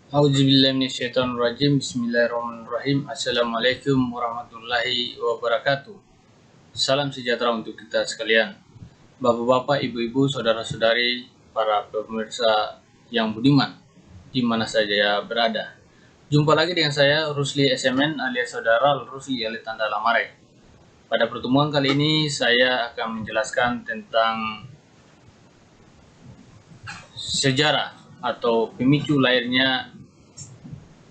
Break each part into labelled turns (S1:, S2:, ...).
S1: Auzubillahiminasyaitonirrajim. Bismillahirrahmanirrahim. Assalamualaikum warahmatullahi wabarakatuh. Salam sejahtera untuk kita sekalian. Bapak-bapak, ibu-ibu, saudara-saudari, para pemirsa yang budiman, di mana saja berada. Jumpa lagi dengan saya, Rusli SMN alias Saudara Rusli alias Tanda Lamare. Pada pertemuan kali ini, saya akan menjelaskan tentang sejarah atau pemicu lahirnya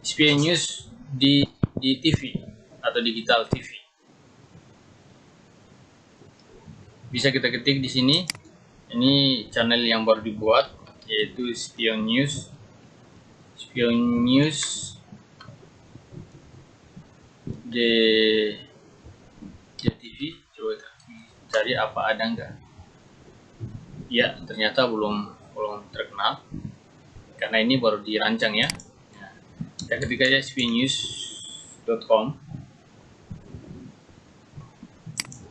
S1: SPN News di TV atau digital TV. Bisa kita ketik di sini. Ini channel yang baru dibuat, yaitu Spion News. Spion News di TV. Coba cari apa ada enggak. Ya, ternyata belum terkenal karena ini baru dirancang ya. Kita ketik aja spnews.com.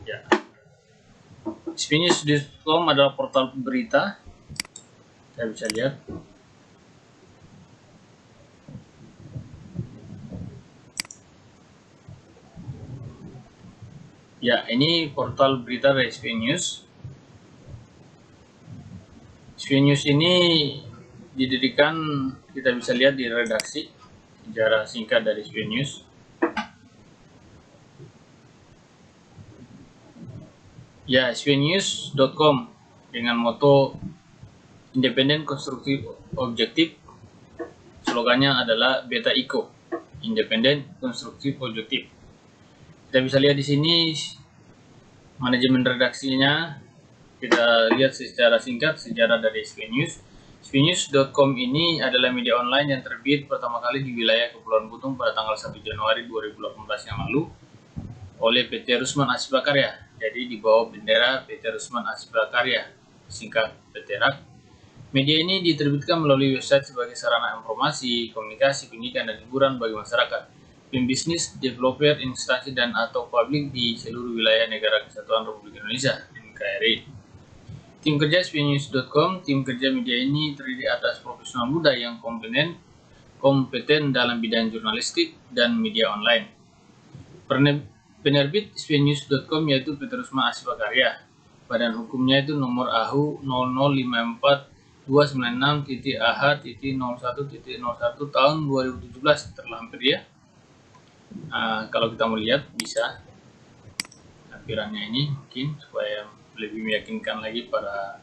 S1: Ya. Spnews.com adalah portal berita. Saya bisa lihat. Ya, ini portal berita dari SPN News. SPN News ini didirikan, kita bisa lihat di redaksi, sejarah singkat dari SPN News. Ya, spnews.com dengan moto independen, konstruktif, objektif. Slogannya adalah Beta Eco, independen, konstruktif, objektif. Kita bisa lihat di sini manajemen redaksinya. Kita lihat secara singkat sejarah dari SPN News. spnews.com ini adalah media online yang terbit pertama kali di wilayah Kepulauan Butung pada tanggal 1 Januari 2018 yang lalu oleh PT Rusman Ashiprakarya. Jadi di bawah bendera PT Rusman Ashiprakarya, singkat PT RAK. Media ini diterbitkan melalui website sebagai sarana informasi, komunikasi, pendidikan, dan hiburan bagi masyarakat, pembisnis, developer, instansi, dan atau publik di seluruh wilayah Negara Kesatuan Republik Indonesia (NKRI). Tim kerja spnews.com, tim kerja media ini terdiri atas profesional muda yang kompeten dalam bidang jurnalistik dan media online. Penerbit spnews.com yaitu PT Rusman Ashiprakarya. Badan hukumnya itu nomor AHU 0054-296-AH-01-01 tahun 2017, terlampir ya. Kalau kita mau lihat bisa lampirannya ini mungkin supaya lebih meyakinkan lagi para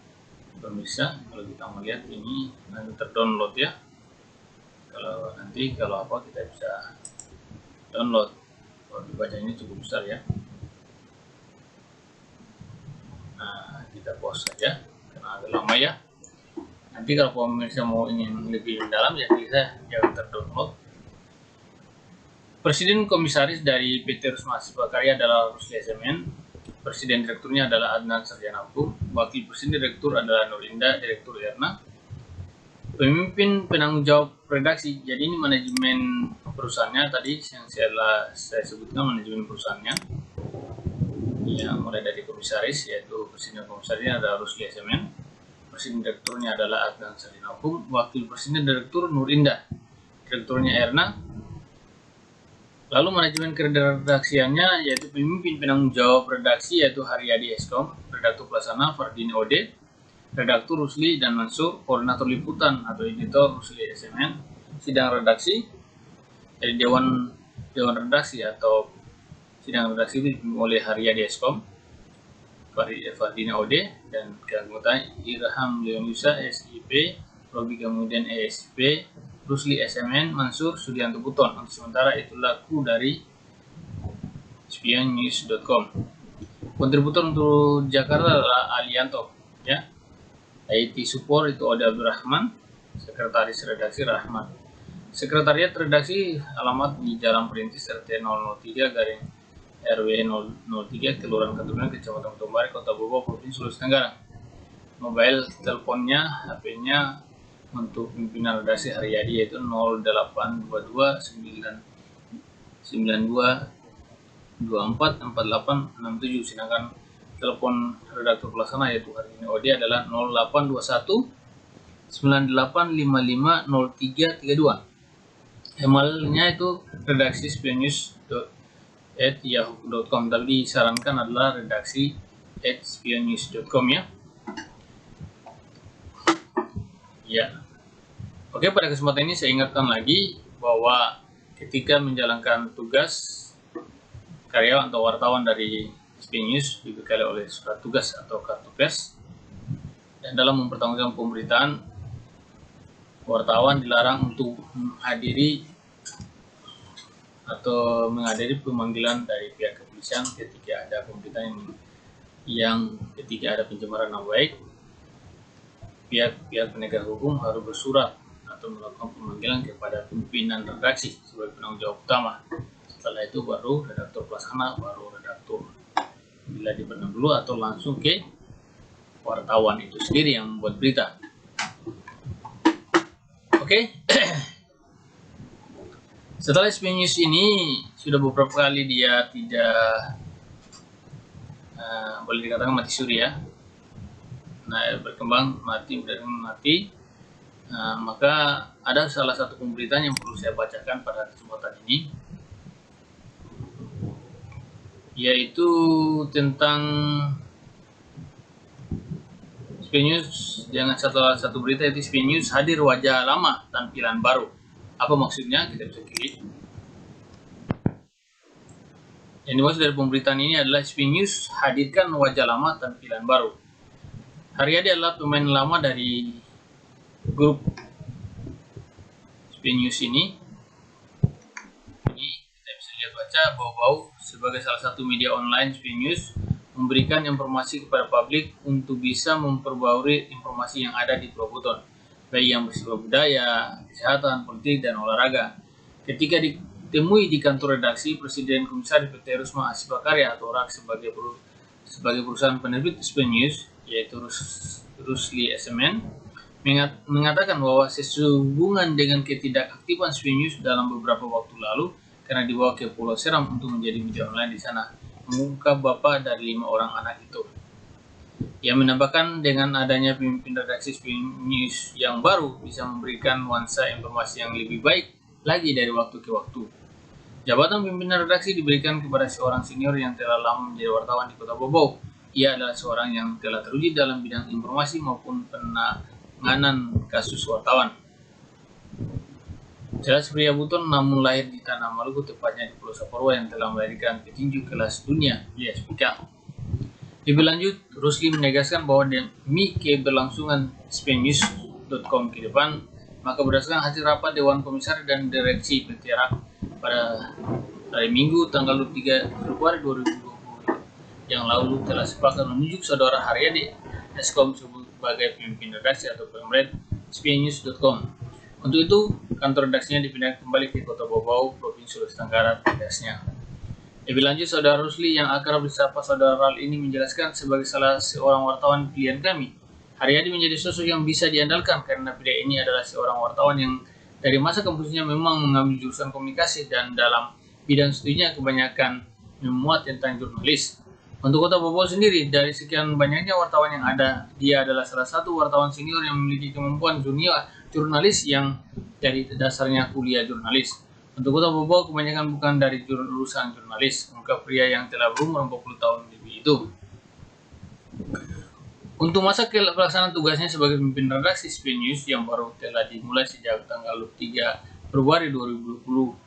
S1: pemirsa. Kalau kita mau lihat ini nanti terdownload ya. Kalau apa kita bisa download. Kalau dibaca ini cukup besar ya. Nah, kita pause saja karena agak lama ya. Nanti kalau pemirsa mau ingin lebih dalam ya bisa jangan terdownload. Presiden komisaris dari PT Rusman Ashiprakarya adalah Rusli SMN. Presiden direkturnya adalah Adnan Sarjana Hukum. Wakil presiden direktur adalah Nurinda, direktur Erna. Pemimpin penanggung jawab redaksi. Jadi ini manajemen perusahaannya tadi yang saya sebutkan, manajemen perusahaannya. Ya, mulai dari komisaris, yaitu presiden komisarisnya adalah Rusli SMN. Presiden direkturnya adalah Adnan Sarjana Hukum. Wakil presiden direktur Nurinda, direkturnya Erna. Lalu manajemen keredaksiannya yaitu pemimpin penanggung jawab redaksi yaitu Haryadi Eskom, redaktur pelaksana Fardini Ode, redaktur Rusli dan Mansur, koordinator liputan atau editor Rusli SMN, sidang redaksi dari dewan redaksi atau sidang redaksi dipimpin oleh Haryadi Eskom, Fardini Ode, dan keanggotaan Irham Leonusa SIP, Robi kemudian ESP, Rusli SMN, Mansur Sudianto Buton. Untuk sementara itu laku dari spnews.com. Kontributor untuk Jakarta adalah Alianto ya. IT support itu Ode Abdurrahman, sekretaris redaksi Rahman. Sekretariat redaksi alamat di Jalan Perintis RT 003 garing RW 003 Kelurahan Keturunan Kecamatan Tombari Kota Bogor Provinsi Sulawesi Tenggara. Mobile teleponnya, HP-nya untuk pimpinan redaksi Haryadi yaitu 0822 992 sedangkan telepon redaktur pelaksana yaitu hari ini Ode adalah 0821 9855 0332. Emailnya itu redaksi spionnews@yahoo.com, tapi disarankan adalah redaksi @spionnews.com ya. Ya. Oke, pada kesempatan ini saya ingatkan lagi bahwa ketika menjalankan tugas, karyawan atau wartawan dari SPNews dibekali oleh surat tugas atau kartu pers, dan dalam mempertanggungjawabkan pemberitaan, wartawan dilarang untuk menghadiri atau menghadiri pemanggilan dari pihak kepolisian ketika ada pemberitaan yang ketika ada pencemaran nama baik. Pihak penegak hukum harus bersurat atau melakukan pemanggilan kepada pimpinan redaksi sebagai penanggung jawab utama. Setelah itu baru redaktur pelaksana, baru redaktur bila dipandang dulu, atau langsung ke wartawan itu sendiri yang membuat berita. Oke. Setelah SPNews ini sudah beberapa kali dia tidak boleh dikatakan mati suri ya. Nah, berkembang mati. Maka ada salah satu pemberitaan yang perlu saya bacakan pada kesempatan ini, yaitu tentang SPNews. Dengan satu berita itu SPNews hadir wajah lama tampilan baru. Apa maksudnya? Kita bisa klik. Yang dimaksud dari pemberitaan ini adalah SPNews hadirkan wajah lama tampilan baru. Haryadi adalah pemain lama dari grup SPNews ini. Ini kita bisa lihat baca bau-bau sebagai salah satu media online. SPNews memberikan informasi kepada publik untuk bisa memperbarui informasi yang ada di Pulau Buton, baik yang bersifat budaya, kesehatan, politik, dan olahraga. Ketika ditemui di kantor redaksi, Presiden Komisaris PT Rusma Asipakarya atau RAK sebagai perusahaan penerbit SPNews, yaitu Rusli SMN, mengatakan bahwa sehubungan dengan ketidakaktifan SPNews dalam beberapa waktu lalu karena dibawa ke Pulau Seram untuk menjadi media online di sana, mengungkap bapak dari 5 orang anak itu. Ia menambahkan dengan adanya pemimpin redaksi SPNews yang baru bisa memberikan nuansa informasi yang lebih baik lagi dari waktu ke waktu. Jabatan pimpinan redaksi diberikan kepada seorang senior yang telah lama menjadi wartawan di Kota Bobau. Ia adalah seorang yang telah teruji dalam bidang informasi maupun penanganan kasus wartawan. Jelas pria Buton namun lahir di Tanah Maluku, tepatnya di Pulau Saparua, yang telah melahirkan petinju kelas dunia alias Pika. Lebih lanjut, Rusli menegaskan bahwa demi keberlangsungan SPNews.com ke depan, maka berdasarkan hasil rapat Dewan Komisaris dan Direksi PT RAK pada hari Minggu tanggal 3 Februari 2020 yang lalu telah sepakat menunjuk saudara Haryadi Eskom sebagai pemimpin redaksi atau pemret SPNews.com. Untuk itu, kantor redaksinya dipindahkan kembali ke Kota Bobau, Provinsi Sulawesi Tenggara, tugasnya. Lebih lanjut, saudara Rusli yang akrab disapa saudara Ral ini menjelaskan, sebagai salah seorang wartawan pilihan kami, Haryadi menjadi sosok yang bisa diandalkan karena pria ini adalah seorang wartawan yang dari masa kampusnya memang mengambil jurusan komunikasi dan dalam bidang studinya kebanyakan memuat tentang jurnalis. Untuk Kota Bobau sendiri, dari sekian banyaknya wartawan yang ada, dia adalah salah satu wartawan senior yang memiliki kemampuan jurnalis yang dari dasarnya kuliah jurnalis. Untuk Kota Bobau kebanyakan bukan dari jurusan jurnalis, ungkap pria yang telah berumur 40 tahun lebih itu. Untuk masa pelaksanaan tugasnya sebagai pemimpin redaksi SPNews yang baru telah dimulai sejak tanggal 3 Februari 2020,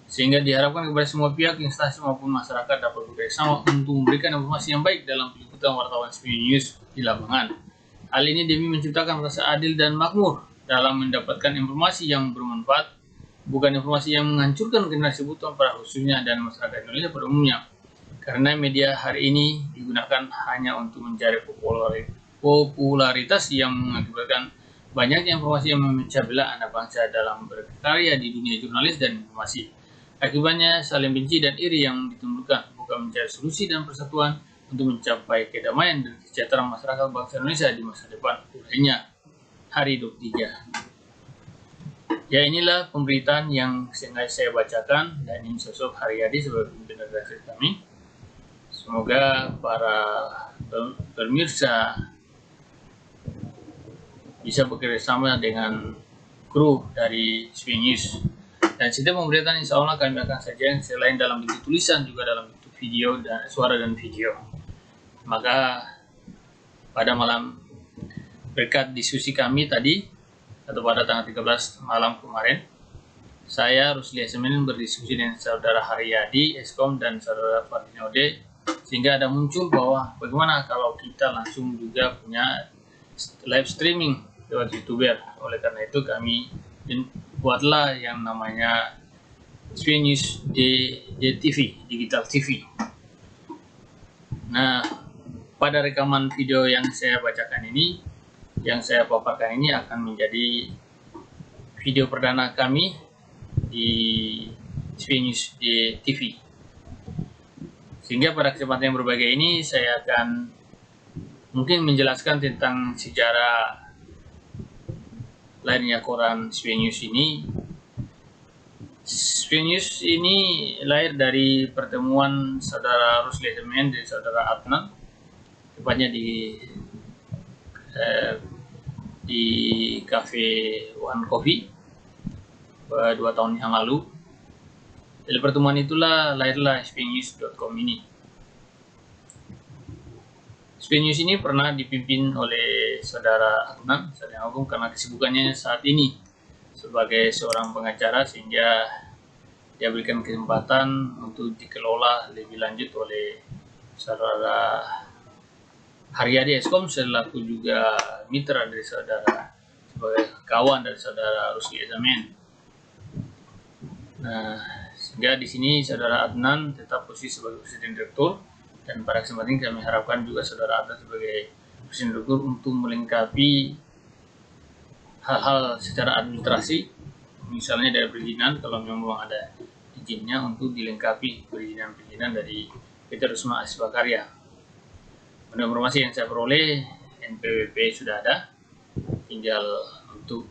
S1: sehingga diharapkan kepada semua pihak, instansi maupun masyarakat dapat bekerjasama untuk memberikan informasi yang baik dalam peliputan wartawan SPNews di lapangan. Hal ini demi menciptakan rasa adil dan makmur dalam mendapatkan informasi yang bermanfaat, bukan informasi yang menghancurkan generasi Buton pada khususnya dan masyarakat Indonesia pada umumnya. Karena media hari ini digunakan hanya untuk mencari popularitas yang mengakibatkan banyaknya informasi yang memecah belah anak bangsa dalam berkarya di dunia jurnalis dan informasi. Akibatnya saling benci dan iri yang ditimbulkan, bukan mencari solusi dan persatuan untuk mencapai kedamaian dan kesejahteraan masyarakat bangsa Indonesia di masa depan. Urainya Hari 23. Ya, inilah pemberitaan yang sengaja saya bacakan, dan ini sosok Haryadi sebagai pimpinan redaksi kami. Semoga para pemirsa bisa bekerja sama dengan kru dari SPNews Dan setiap pemberitaan insya Allah kami akan sajikan selain dalam bentuk tulisan juga dalam bentuk video dan suara dan video. Maka pada malam berkat diskusi kami tadi atau pada tanggal 13 malam kemarin, saya Rusli Yasemin berdiskusi dengan saudara Haryadi Eskom dan saudara Fardinode, sehingga ada muncul bahwa bagaimana kalau kita langsung juga punya live streaming lewat YouTuber. Oleh karena itu kami buatlah yang namanya SPNews TV, Digital TV. Nah, pada rekaman video yang saya bacakan ini, yang saya paparkan ini akan menjadi video perdana kami di SPNews TV. Sehingga pada kesempatan yang berbahagia ini saya akan mungkin menjelaskan tentang sejarah lahirnya koran SPNews ini. SPNews ini lahir dari pertemuan saudara Rusli Yasemin dan saudara Adnan, tepatnya di cafe One Coffee 2 tahun yang lalu. Dari pertemuan itulah lahirlah spnews.com ini. SPNews ini pernah dipimpin oleh saudara Adnan Sarjana Hukum karena kesibukannya saat ini sebagai seorang pengacara, sehingga dia berikan kesempatan untuk dikelola lebih lanjut oleh saudara Haryadi Eskom selaku juga mitra dari saudara, sebagai kawan dari saudara Rusli Yasemin. Nah, sehingga di sini saudara Adnan tetap posisi sebagai presiden direktur, dan pada kesempatan ini kami harapkan juga saudara Adnan sebagai presiden direktur untuk melengkapi hal-hal secara administrasi, misalnya dari perizinan kalau memang belum ada izinnya, untuk dilengkapi perizinan dari PT Rusma Ashifa Karya. Menurut informasi yang saya peroleh, NPWP sudah ada, tinggal untuk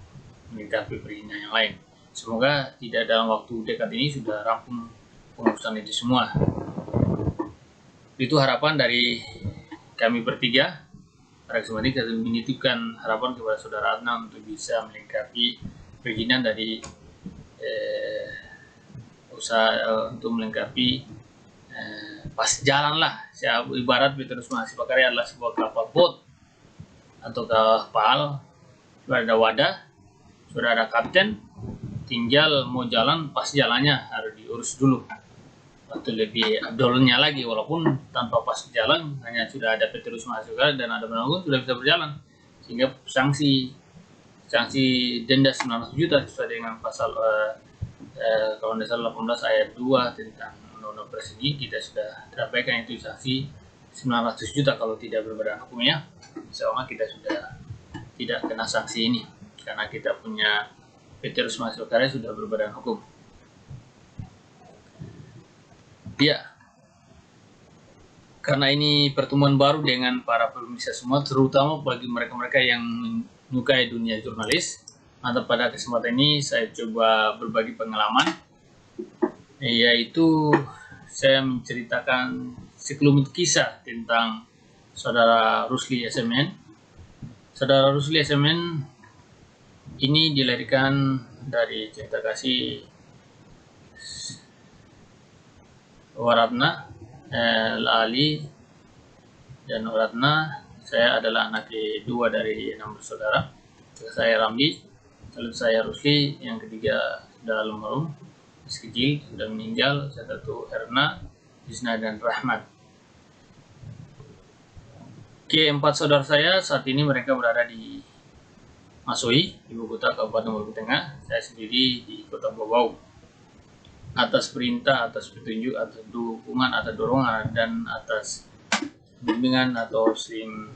S1: melengkapi perizinan yang lain. Semoga tidak dalam waktu dekat ini sudah rampung pengurusan itu semua. Itu harapan dari kami bertiga. Pada kesempatan ini kami menitipkan harapan kepada saudara Adnan untuk bisa melengkapi perizinan dari usaha untuk melengkapi pas jalan lah. Saya ibarat PT Rusma Ashifa Karya adalah sebuah kapal bot atau kapal, sudah ada wadah, sudah ada kapten, tinggal mau jalan pas jalannya harus diurus dulu. Atau lebih abdolnya lagi, walaupun tanpa pas jalan hanya sudah ada PT Rusma Ashifa dan ada penanggung sudah bisa berjalan, sehingga sanksi denda 900 juta sesuai dengan pasal kalau tidak salah 18 ayat 2 tentang undang-undang pers ini, kita sudah terabaikan itu sanksi 900 juta kalau tidak berbadan hukumnya. Insya Allah kita sudah tidak kena sanksi ini karena kita punya PT Rusma Ashifa Karya sudah berbadan hukum. Ya, karena ini pertemuan baru dengan para pemirsa semua, terutama bagi mereka-mereka yang menyukai dunia jurnalis. Atau pada kesempatan ini saya coba berbagi pengalaman, yaitu saya menceritakan sekelumit kisah tentang saudara Rusli Yasemin. Saudara Rusli Yasemin ini dilahirkan dari cinta kasih Waratna, Ali dan Waratna. Saya adalah anak kedua dari 6 bersaudara. Saya Ramli, lalu saya Rusli, yang ketiga sudah almarhum, masih kecil sudah meninggal, satu Erna, Disna dan Rahmat. Keempat saudara saya saat ini mereka berada di Masoi, ibu kota Kabupaten Maluku Tengah. Saya sendiri di Kota Bobau. Atas perintah, atas petunjuk, atas dukungan, atas dorongan, dan atas bimbingan atau sim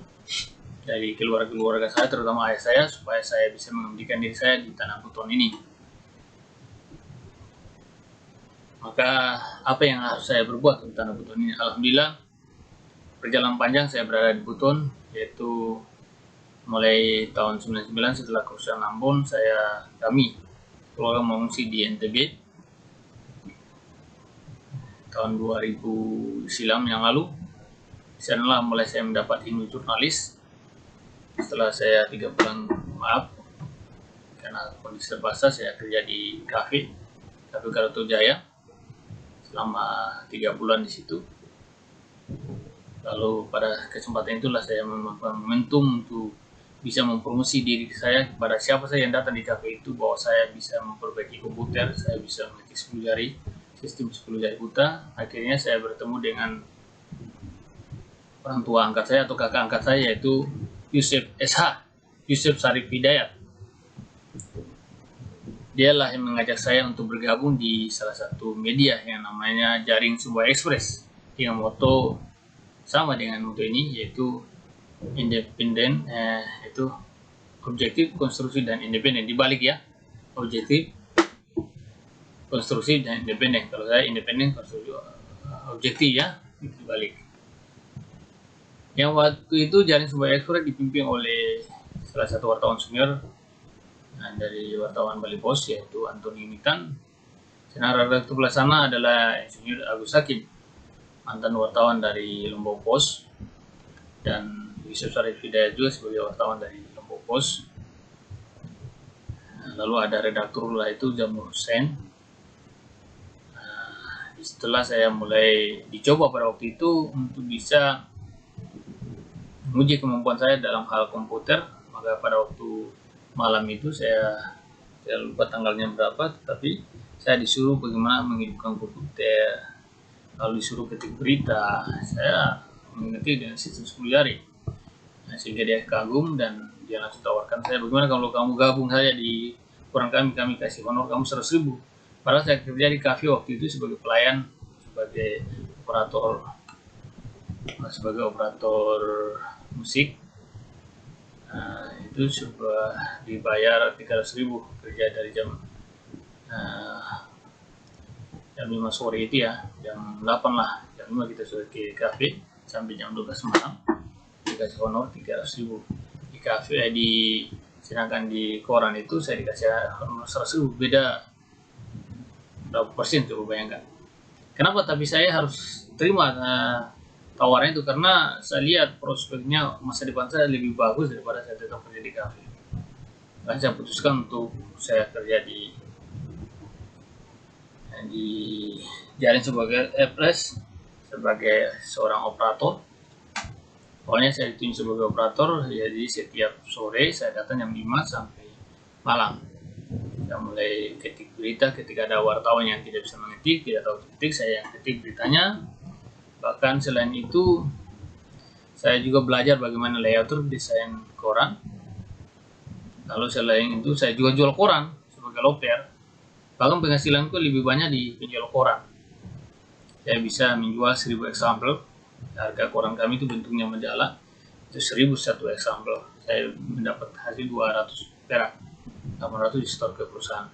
S1: dari keluarga saya, terutama ayah saya, supaya saya bisa mengabdikan diri saya di tanah Buton ini. Maka apa yang harus saya berbuat di tanah Buton ini? Alhamdulillah, perjalanan panjang saya berada di Buton, yaitu mulai tahun 99 setelah kerusuhan Ambon, kami keluarga mengungsi di NTB. Tahun 2000 silam yang lalu, di sanalah mulai saya mendapat ilmu jurnalis. Setelah saya 3 bulan, karena kondisi terbatas, saya kerja di kafe KPK Dato Jaya selama 3 bulan di situ. Lalu pada kesempatan itulah saya memanfaatkan momentum untuk bisa mempromosi diri saya kepada siapa saja yang datang di kafe itu, bahwa saya bisa memperbaiki komputer, saya bisa mengetik 10 jari, sistem 10 jari buta. Akhirnya saya bertemu dengan orang tua angkat saya atau kakak angkat saya, yaitu Yusuf SH, Yusuf Sarif Hidayat. Dialah yang mengajak saya untuk bergabung di salah satu media yang namanya Jaring Sumba Express, dengan moto sama dengan moto ini, yaitu independen, itu objektif, konstruksi, dan independen. Dibalik ya, objektif, konstruksi, dan independen. Kalau saya independen, konstruksi, objektif ya, dibalik. Yang waktu itu Jaring Sumba Express dipimpin oleh salah satu wartawan senior dari wartawan Bali Pos, yaitu Antoni Mitan. Sedangkan redaktur pelaksana adalah Insinyur Agus Hakim, mantan wartawan dari Lombok Pos, dan Yusuf Sarif Hidayat juga sebagai wartawan dari Lombok Pos. Lalu ada redaktur lah, itu Jamur Hussein. Setelah saya mulai dicoba pada waktu itu untuk bisa menguji kemampuan saya dalam hal komputer, maka pada waktu malam itu saya lupa tanggalnya berapa, tetapi saya disuruh bagaimana menghidupkan komputer, lalu disuruh ketik berita. Saya mengerti dengan sistem 10 jari, sehingga dia kagum dan dia langsung tawarkan saya, bagaimana kalau kamu gabung saja di kurang kami kasih honor kamu 100.000. Padahal saya kerja di kafe waktu itu sebagai pelayan, sebagai operator musik. Itu dibayar 300.000 kerja dari jam 5 sore itu ya, jam 8 lah, jam 5 kita sudah ke kafe sampai jam 12 malam, dikasih honor 300.000 di kafe. Sedangkan di koran itu saya dikasih honor 100.000, beda berapa persen, coba bayangkan. Kenapa tapi saya harus terima tawaran itu? Karena saya lihat prospeknya masa depan saya lebih bagus daripada saya tetap kerja di kafe. Dan saya putuskan untuk saya kerja di Jaring sebagai Express sebagai seorang operator. Pokoknya saya ditunjuk sebagai operator, jadi setiap sore saya datang jam 5 sampai malam. Saya mulai ketik berita ketika ada wartawan yang tidak bisa mengetik, tidak tahu ketik, saya yang ketik beritanya. Bahkan selain itu, saya juga belajar bagaimana layout desain koran. Lalu selain itu, saya juga jual koran sebagai loper. Bahkan penghasilanku lebih banyak di penjual koran. Saya bisa menjual 1.000 eksemplar. Harga koran kami itu bentuknya majalah, itu 1.001 eksemplar. Saya mendapat hasil 200 perak. 800 di store ke perusahaan.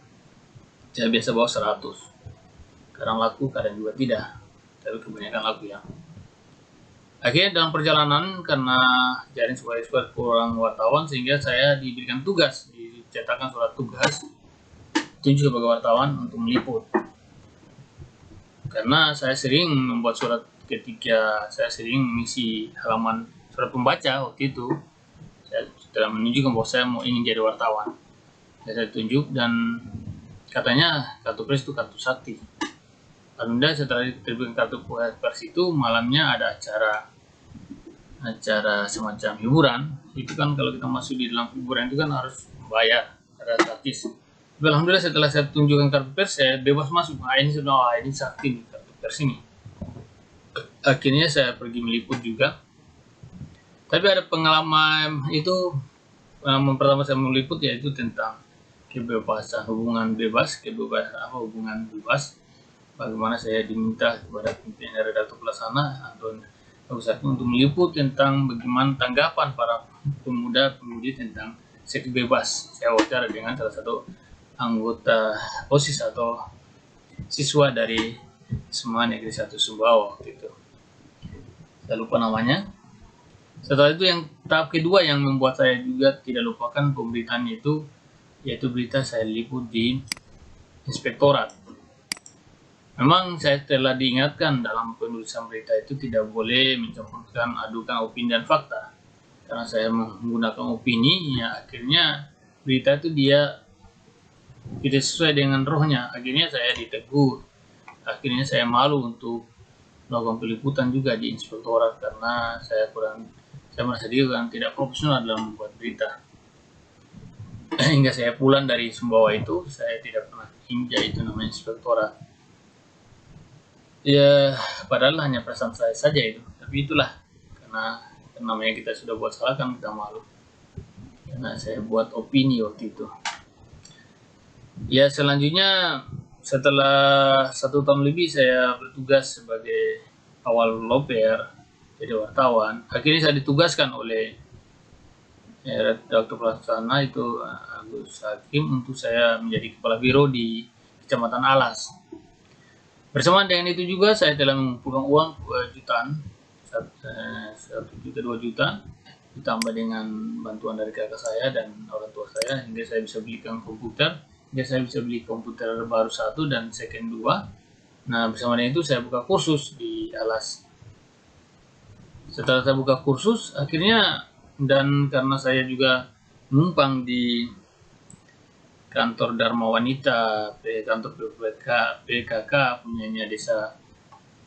S1: Saya biasa bawa 100. Kadang laku, kadang juga tidak, tapi kebanyakan laku ya. Akhirnya dalam perjalanan, karena Jaring sebagai expert kurang wartawan, sehingga saya diberikan tugas, dicetakkan surat tugas tunjuk sebagai wartawan untuk meliput. Karena saya sering membuat surat ketika saya sering mengisi halaman surat pembaca waktu itu, saya telah menunjukkan bahwa saya mau ingin jadi wartawan. Saya tunjuk, dan katanya kartu pers itu kartu sakti. Alhamdulillah setelah diterbitkan kartu pers itu, malamnya ada acara semacam hiburan. Itu kan kalau kita masuk di dalam hiburan itu kan harus bayar, ada gratis. Alhamdulillah setelah saya tunjukkan kartu pers, saya bebas masuk. Ini sakti nih kartu pers ini. Akhirnya saya pergi meliput juga. Tapi ada pengalaman pertama saya meliput, yaitu tentang kebebasan, hubungan bebas. Bagaimana saya diminta kepada pimpinan redaktur pelaksana Antoni Agus Hakim untuk meliput tentang bagaimana tanggapan para pemuda-pemudi tentang seks bebas. Saya wawancara dengan salah satu anggota OSIS atau siswa dari SMA Negeri 1 Sumbawa waktu itu. Saya lupa namanya. Setelah itu, yang tahap kedua yang membuat saya juga tidak lupakan pemberitaan itu, yaitu berita saya liput di inspektorat. Memang saya telah diingatkan dalam penulisan berita itu tidak boleh mencampurkan adukan opini dan fakta. Karena saya menggunakan opini, ya akhirnya berita itu dia tidak sesuai dengan rohnya. Akhirnya saya ditegur, akhirnya saya malu untuk melakukan peliputan juga di inspektorat karena saya merasa diri tidak profesional dalam membuat berita. Hingga saya pulang dari Sumbawa itu, saya tidak pernah injak itu namanya inspektorat. Ya, padahal hanya perasaan saya saja itu. Tapi itulah, karena namanya kita sudah buat salah kan kita malu. Karena saya buat opini waktu itu. Ya, selanjutnya setelah 1 tahun lebih saya bertugas sebagai awal loper, jadi wartawan. Akhirnya saya ditugaskan oleh Redaktur Pelaksana itu Agus Hakim untuk saya menjadi kepala biro di Kecamatan Alas. Bersamaan dengan itu juga saya telah mengumpulkan uang jutaan, 1 juta 2 juta, ditambah dengan bantuan dari kakak saya dan orang tua saya hingga saya bisa belikan komputer. Hingga saya bisa beli komputer baru 1 dan second 2. Nah, bersama dengan itu saya buka kursus di Alas. Setelah saya buka kursus, akhirnya dan karena saya juga numpang di kantor Dharma Wanita, kantor PKK punyanya Desa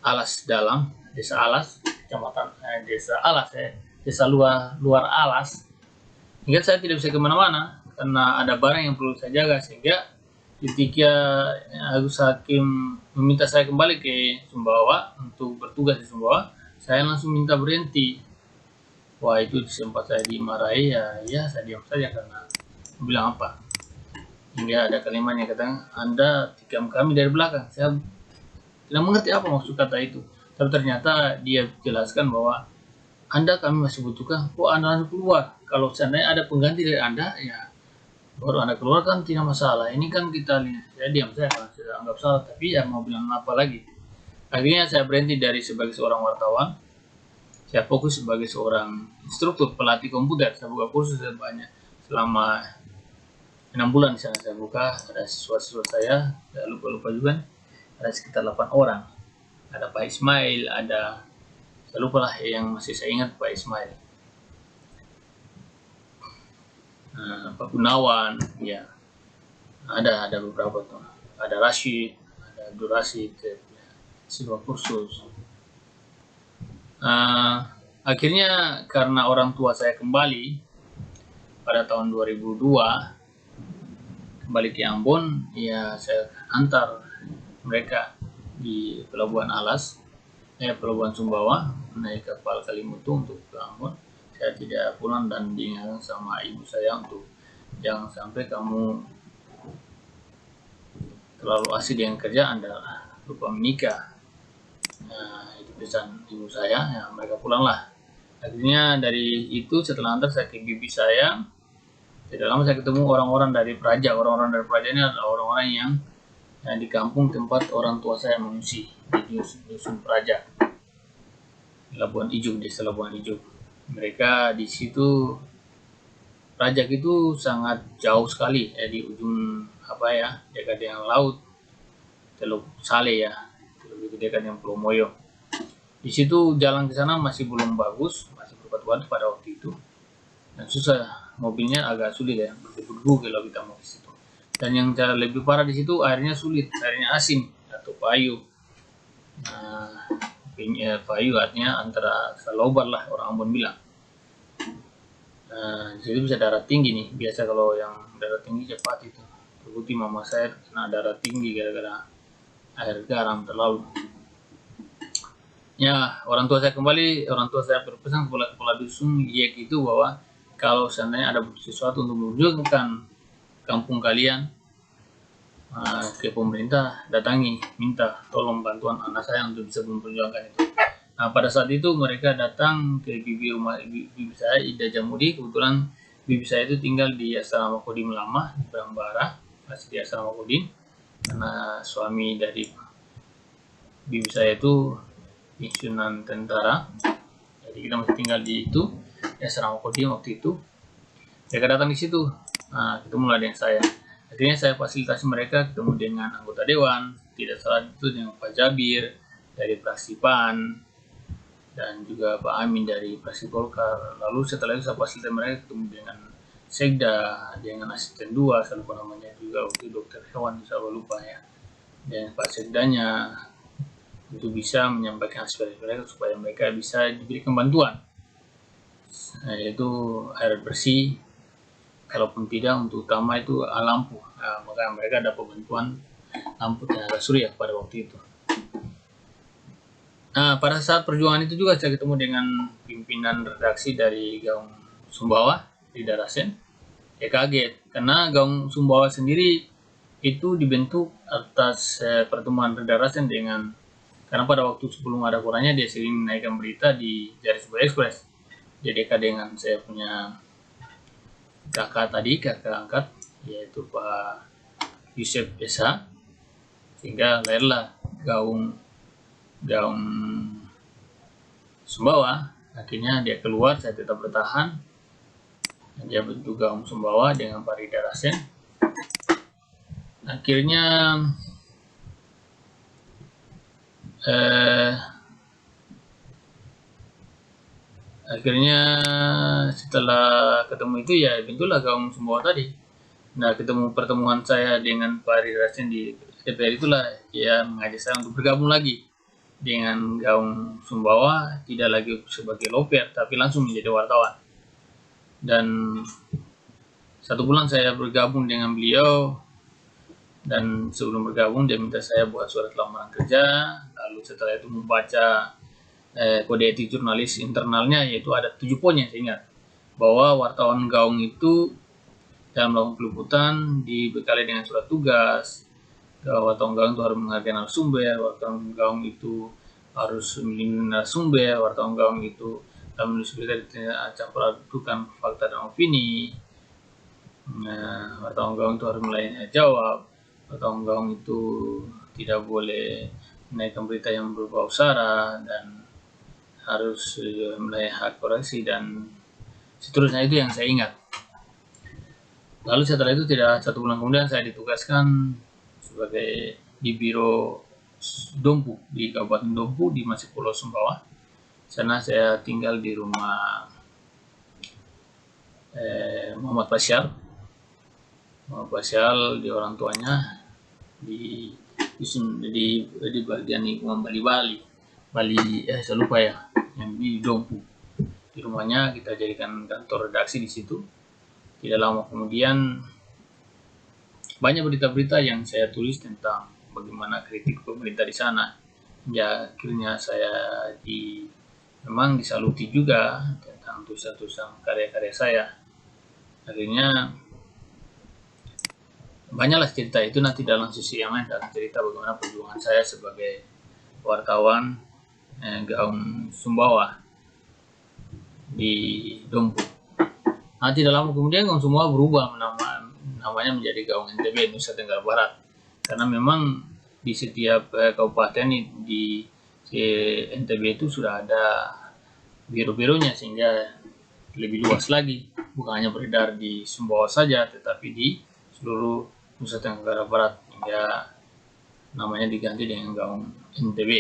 S1: Alas Dalam, Desa Alas, Kecamatan Desa Alas Desa luar Alas. Hingga saya tidak bisa kemana-mana karena ada barang yang perlu saya jaga, sehingga ketika Agus Hakim meminta saya kembali ke Sumbawa untuk bertugas di Sumbawa, saya langsung minta berhenti. Wah, itu sempat saya dimarahi, ya saya diam saja karena bilang apa. Hingga ada kalimat yang katakan, Anda tikam kami dari belakang. Saya tidak mengerti apa maksud kata itu. Tapi ternyata dia jelaskan bahwa Anda kami masih butuhkan, kok Anda harus keluar. Kalau seandainya ada pengganti dari Anda, ya baru Anda keluar kan tidak masalah. Ini kan kita lihat, saya diam saja karena saya anggap salah, tapi ya mau bilang apa lagi. Akhirnya saya berhenti dari sebagai seorang wartawan. Saya fokus sebagai seorang instruktur pelatih komputer. Saya buka kursus banyak selama 6 bulan di sana. Saya buka, ada siswa-siswa saya lupa juga, ada sekitar 8 orang. Ada Pak Ismail, ada saya lupa lah yang masih saya ingat Pak Ismail. Pak Gunawan, ya ada beberapa tuh. Ada Rashid, ada Abdul Rashid, siswa kursus. Akhirnya karena orang tua saya kembali pada tahun 2002 kembali ke Ambon, ya saya antar mereka di Pelabuhan Alas, Pelabuhan Sumbawa, naik kapal Kalimutu untuk ke Ambon. Saya tidak pulang dan diingatkan sama ibu saya untuk jangan sampai kamu terlalu asik dengan kerja, Anda lupa menikah. Itu pesan ibu saya, ya mereka pulanglah. Akhirnya dari itu setelah antar saya ke bibi saya, tidak lama saya ketemu orang-orang dari Praja. Orang-orang dari Praja ini adalah orang-orang yang di kampung tempat orang tua saya mengungsi, di dusun Praja, Labuan Ijuk, desa Labuan Ijuk. Mereka di situ, Praja itu sangat jauh sekali, di ujung dekat dengan laut, Teluk Sale ya, lebih dekat dengan Pulau Moyo. Di situ jalan ke sana masih belum bagus, masih berbatu-batu pada waktu itu, dan susah, mobilnya agak sulit ya, berdebu-debu kalau kita mau ke situ. Dan yang lebih parah di situ airnya sulit, airnya asin atau payu. Payu artinya antara salobar lah orang Ambon bilang. Di situ bisa darah tinggi nih, biasa kalau yang darah tinggi cepat itu. Terbukti mama saya kena darah tinggi gara-gara air garam terlalu. Ya, orang tua saya berpesan kepada kepala dusun Yek itu bahwa kalau seandainya ada sesuatu untuk menunjukkan kampung kalian ke pemerintah, datangi, minta tolong bantuan anak saya untuk bisa memperjuangkan itu. Nah, pada saat itu mereka datang ke bibi saya, Ida Jamudi. Kebetulan bibi saya itu tinggal di Asrama Kodim lama di Brambara, masih di Asrama Kodim, karena suami dari bibi saya itu pensiunan tentara, jadi kita masih tinggal di itu ya Asrama Kodim waktu itu. Mereka datang di situ, ketemulah dengan saya. Akhirnya saya fasilitasi mereka ketemu dengan anggota dewan, tidak salah itu dengan Pak Jabir dari fraksi PAN dan juga Pak Amin dari fraksi Golkar. Lalu setelah itu saya fasilitasi mereka ketemu dengan Sekda dengan asisten 2, saya lupa namanya juga, waktu dokter hewan saya lupa ya, dan Pak Sekdanya untuk bisa menyampaikan aspirasi mereka supaya mereka bisa diberikan bantuan, yaitu air bersih, kalaupun tidak untuk utama itu lampu. Maka mereka dapat bantuan lampu tenaga surya pada waktu itu. Nah, pada saat perjuangan itu juga saya ketemu dengan pimpinan redaksi dari Gaung Sumbawa di Darasen. Ya kaget, karena Gaung Sumbawa sendiri itu dibentuk atas pertemuan Darasen dengan, karena pada waktu sebelum ada korannya dia sering menaikkan berita di Jaris Express. Jadi dengan saya punya kakak angkat, yaitu Pak Yusuf Esa, sehingga lahirlah Gaung Sumbawa. Akhirnya dia keluar, saya tetap bertahan. Dia bentuk Gaung Sumbawa dengan Pak Rida Rasen. Akhirnya setelah ketemu itu ya bentuklah Gaung Sumbawa tadi. Nah, pertemuan saya dengan Pak Rida Rasen di DPR itulah ya mengajak saya untuk bergabung lagi dengan Gaung Sumbawa, tidak lagi sebagai loper tapi langsung menjadi wartawan. Dan 1 bulan saya bergabung dengan beliau, dan sebelum bergabung dia minta saya buat surat lamaran kerja. Lalu setelah itu membaca kode etik jurnalis internalnya, yaitu ada 7 poin yang saya ingat, bahwa wartawan Gaung itu dalam melakukan peliputan dibekali dengan surat tugas, wartawan Gaung itu harus menghargai narasumber, wartawan Gaung itu harus melindungi narasumber, wartawan Gaung itu dalam menulis berita tidak campur adukan fakta dan opini. Nah, wartawan Gaung itu harus melayani jawab, wartawan Gaung itu tidak boleh menaikkan berita yang berbau sara dan harus melayani hak koreksi dan seterusnya. Itu yang saya ingat. Lalu setelah itu tidak 1 bulan kemudian saya ditugaskan sebagai di Biro Dompu di Kabupaten Dompu di Masih Pulau Sumbawa. Sana saya tinggal di rumah Muhammad Fasyal di orang tuanya di bagian lingkungan Bali, saya lupa ya, yang di Dompu. Di rumahnya kita jadikan kantor redaksi di situ. Tidak lama kemudian banyak berita-berita yang saya tulis tentang bagaimana kritik pemerintah di sana. Ya, akhirnya saya memang disaluti juga tentang tulisan-tulisan karya-karya saya. Akhirnya banyaklah cerita itu. Nanti dalam sisi yang lain saya akan cerita bagaimana perjuangan saya sebagai wartawan Gaung Sumbawa di Dompu. Nah, tidak lama kemudian Gaung Sumbawa berubah namanya menjadi Gaung NTB, Nusa Tenggara Barat, karena memang di setiap kabupaten di NTB itu sudah ada biro-bironya, sehingga lebih luas lagi, bukan hanya beredar di Sumbawa saja tetapi di seluruh Nusa Tenggara Barat, hingga namanya diganti dengan Gaung NTB.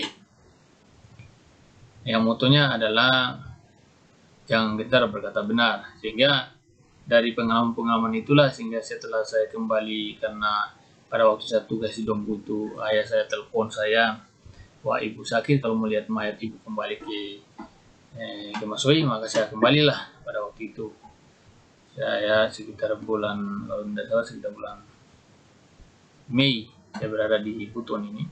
S1: Yang motonya adalah jangan gentar berkata benar. Sehingga dari pengalaman-pengalaman itulah, sehingga setelah saya kembali, karena pada waktu saya tugas di Dompu itu ayah saya telepon saya, wah ibu sakit, kalau melihat mayat ibu kembali ke Masoi, maka saya kembalilah pada waktu itu. Saya sekitar bulan, kalau tidak salah sekitar bulan Mei saya berada di Buton ini.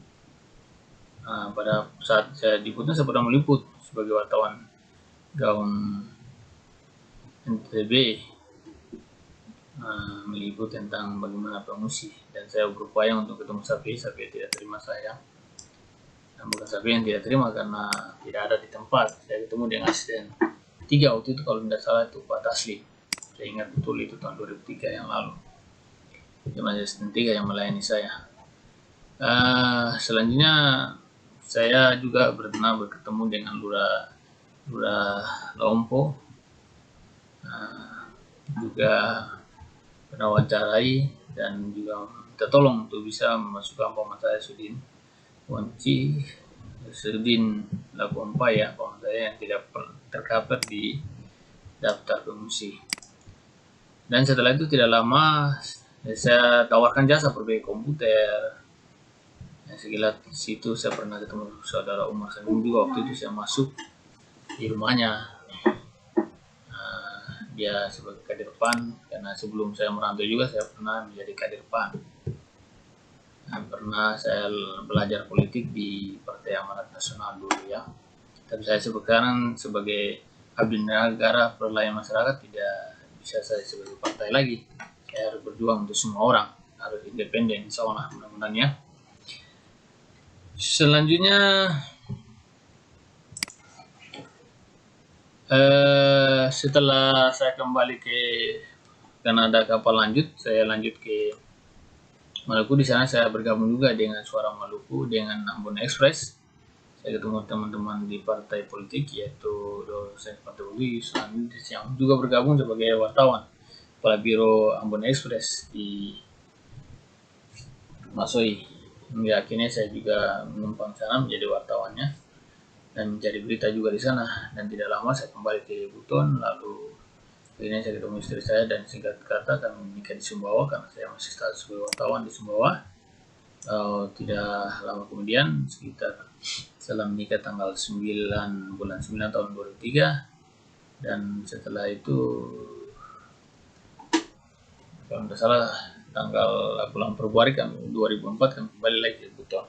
S1: Pada saat saya di Buton saya pernah meliput sebagai wartawan Gaung NTB, meliput tentang bagaimana pengungsi, dan saya berupaya untuk ketemu Sapi tidak terima saya. Dan bukan Sapi yang tidak terima karena tidak ada di tempat. Saya ketemu dengan asisten 3 waktu itu, kalau tidak salah itu Pak Taslim. Saya ingat betul itu tahun 2003 yang lalu. Cuma asisten 3 yang melayani saya. Selanjutnya saya juga pernah bertemu dengan Lurah Lompo, juga pernah wawancarai dan juga minta tolong untuk bisa memasukkan paman saya Sudin Lakompa, ya, paman saya yang tidak tercover di daftar pengungsi. Dan setelah itu tidak lama saya tawarkan jasa perbaiki komputer. Sekilas situ saya pernah ketemu saudara Umar Salim juga, waktu itu saya masuk di rumahnya. Dia sebagai kader PAN, karena sebelum saya merantau juga saya pernah menjadi kader PAN. Pernah saya belajar politik di Partai Amanat Nasional dulu ya. Tapi saya sekarang sebagai abdi negara pelayan masyarakat tidak bisa saya sebagai partai lagi. Saya harus berjuang untuk semua orang, harus independen, insya Allah mudah-mudahan ya. Selanjutnya setelah saya kembali ke Kanada kapal lanjut, saya lanjut ke Maluku. Di sana saya bergabung juga dengan Suara Maluku, dengan Ambon Express. Saya ketemu teman-teman di partai politik, yaitu dosen partai politik yang juga bergabung sebagai wartawan, kepala biro Ambon Express di Masoi. Hingga akhirnya saya juga menumpang sana menjadi wartawannya dan mencari berita juga di sana. Dan tidak lama saya kembali ke Buton, lalu akhirnya saya ketemu istri saya, dan singkat kata kami menikah di Sumbawa karena saya masih status sebagai wartawan di Sumbawa. Tidak lama kemudian, sekitar setelah menikah tanggal 9 bulan 9 tahun 2003, dan setelah itu kalau tidak salah tanggal bulan Februari 2004 kami kembali lagi ke Buton.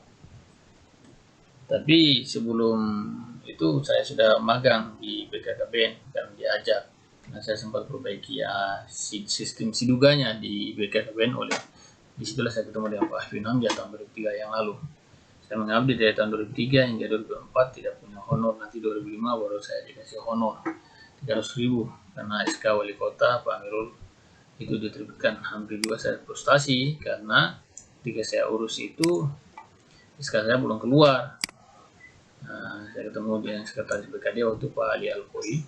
S1: Tapi sebelum itu saya sudah magang di BKKBN dan diajak. Nah, saya sempat perbaiki sistem siduganya di BKKBN. Oleh disitulah saya ketemu dengan Pak Afin Hamzah tahun 2003 yang lalu. Saya mengabdi dari tahun 2003 hingga 2004, tidak punya honor. Nanti 2005 baru saya dikasih honor 300.000 karena SK Wali Kota Pak Amirul itu diterbitkan. Hampir juga saya frustasi karena ketika saya urus itu SK saya belum keluar. Saya ketemu dengan sekretaris BKD waktu Pak Ali Alkoi.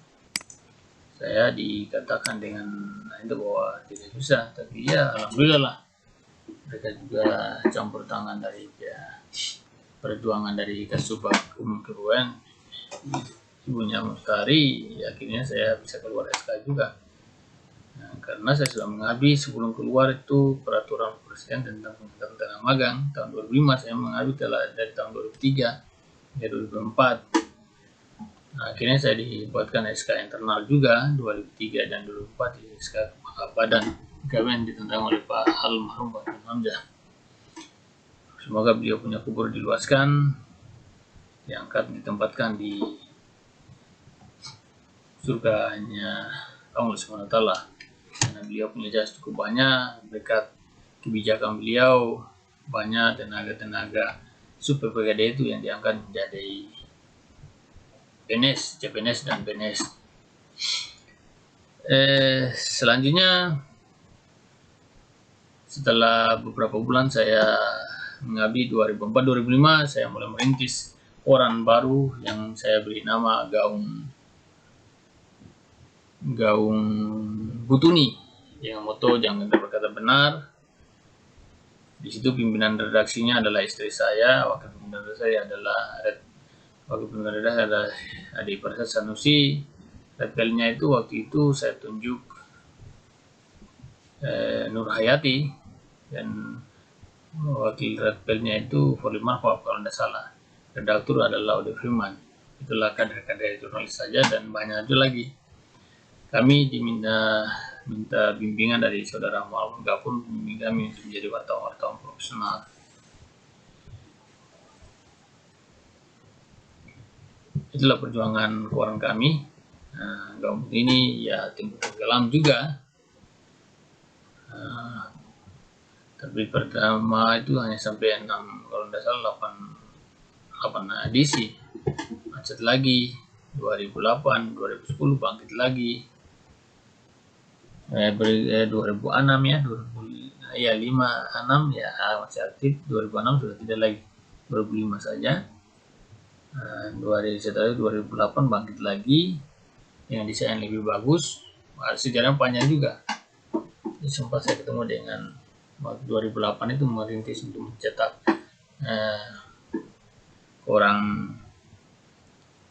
S1: Saya dikatakan dengan itu bahwa tidak bisa, tapi ya alhamdulillah lah, mereka juga campur tangan dari perjuangan dari Kasubag Umum Kebumen, ibunya Mustari, akhirnya saya bisa keluar SK juga. Karena saya sudah mengabdi sebelum keluar itu peraturan presiden tentang pengangkatan tenaga magang tahun 2005. Saya mengabdi dari tahun 2003 hingga 2004. Akhirnya saya dibuatkan SK internal juga 2003 dan 2004 di SK Badan Gawen ditentang oleh Pak Almarhum Pak Hamzah. Semoga beliau punya kubur diluaskan, diangkat, ditempatkan di surganya Allah Subhanahu wa taala. Karena beliau punya jasa cukup banyak, berkat kebijakan beliau banyak tenaga-tenaga super PKD itu yang diangkat menjadi PNS, CPNS dan PNS. Selanjutnya setelah beberapa bulan saya mengabdi 2004-2005, saya mulai merintis koran baru yang saya beri nama Gaung Butuni, yang moto jangan berkata benar. Di situ pimpinan redaksinya adalah istri saya, wakil pimpinan saya adalah Adi Prasad Sanusi. Redpelnya itu waktu itu saya tunjuk Nur Hayati, dan wakil redpelnya itu Forliman kalau tidak salah. Redaktur adalah Ode Freeman. Itulah kader-kader jurnalis saja, dan banyak lagi. Kami minta bimbingan dari saudara Muhammad Gafur, membimbing kami untuk menjadi wartawan profesional. Itulah perjuangan koran kami. Gaung ini ya tempo tenggelam juga. Terbit pertama itu hanya sampai 6, kalau tidak salah 8 edisi. Macet lagi 2008, 2010 bangkit lagi. 2006 ya, 5, 6 ya masih aktif. 2006 sudah tidak lagi, 2005 saja. Setelah 2008 bangkit lagi dengan desain lebih bagus. Sejarahnya panjang juga. Sempat saya ketemu dengan 2008 itu merintis untuk mencetak orang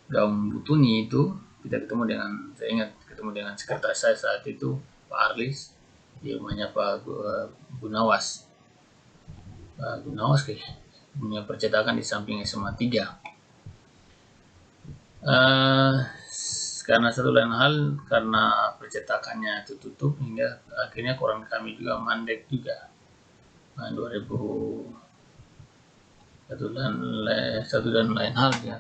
S1: Gaung Butuni itu. Kita ketemu dengan, saya ingat ketemu dengan sekretaris saya saat itu, Pak Arlis. di rumahnya Pak Gunawas. Pak Gunawas punya percetakan di samping SMA 3. Karena satu lain hal, karena percetakannya itu tutup, hingga akhirnya koran kami juga mandek juga. 2000 satu dan lain hal ya,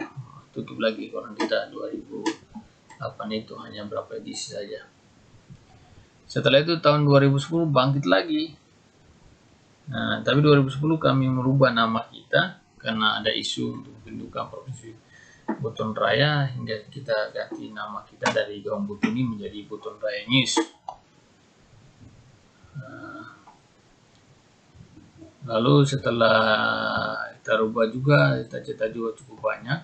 S1: tutup lagi koran kita 2008 itu, hanya berapa edisi saja. Setelah itu tahun 2010 bangkit lagi. Nah, tapi 2010 kami merubah nama kita karena ada isu untuk pembentukan provinsi Buton Raya, hingga kita ganti nama kita dari Gaung Butuni menjadi Buton Raya News. Lalu setelah kita rubah juga, kita cetak juga cukup banyak.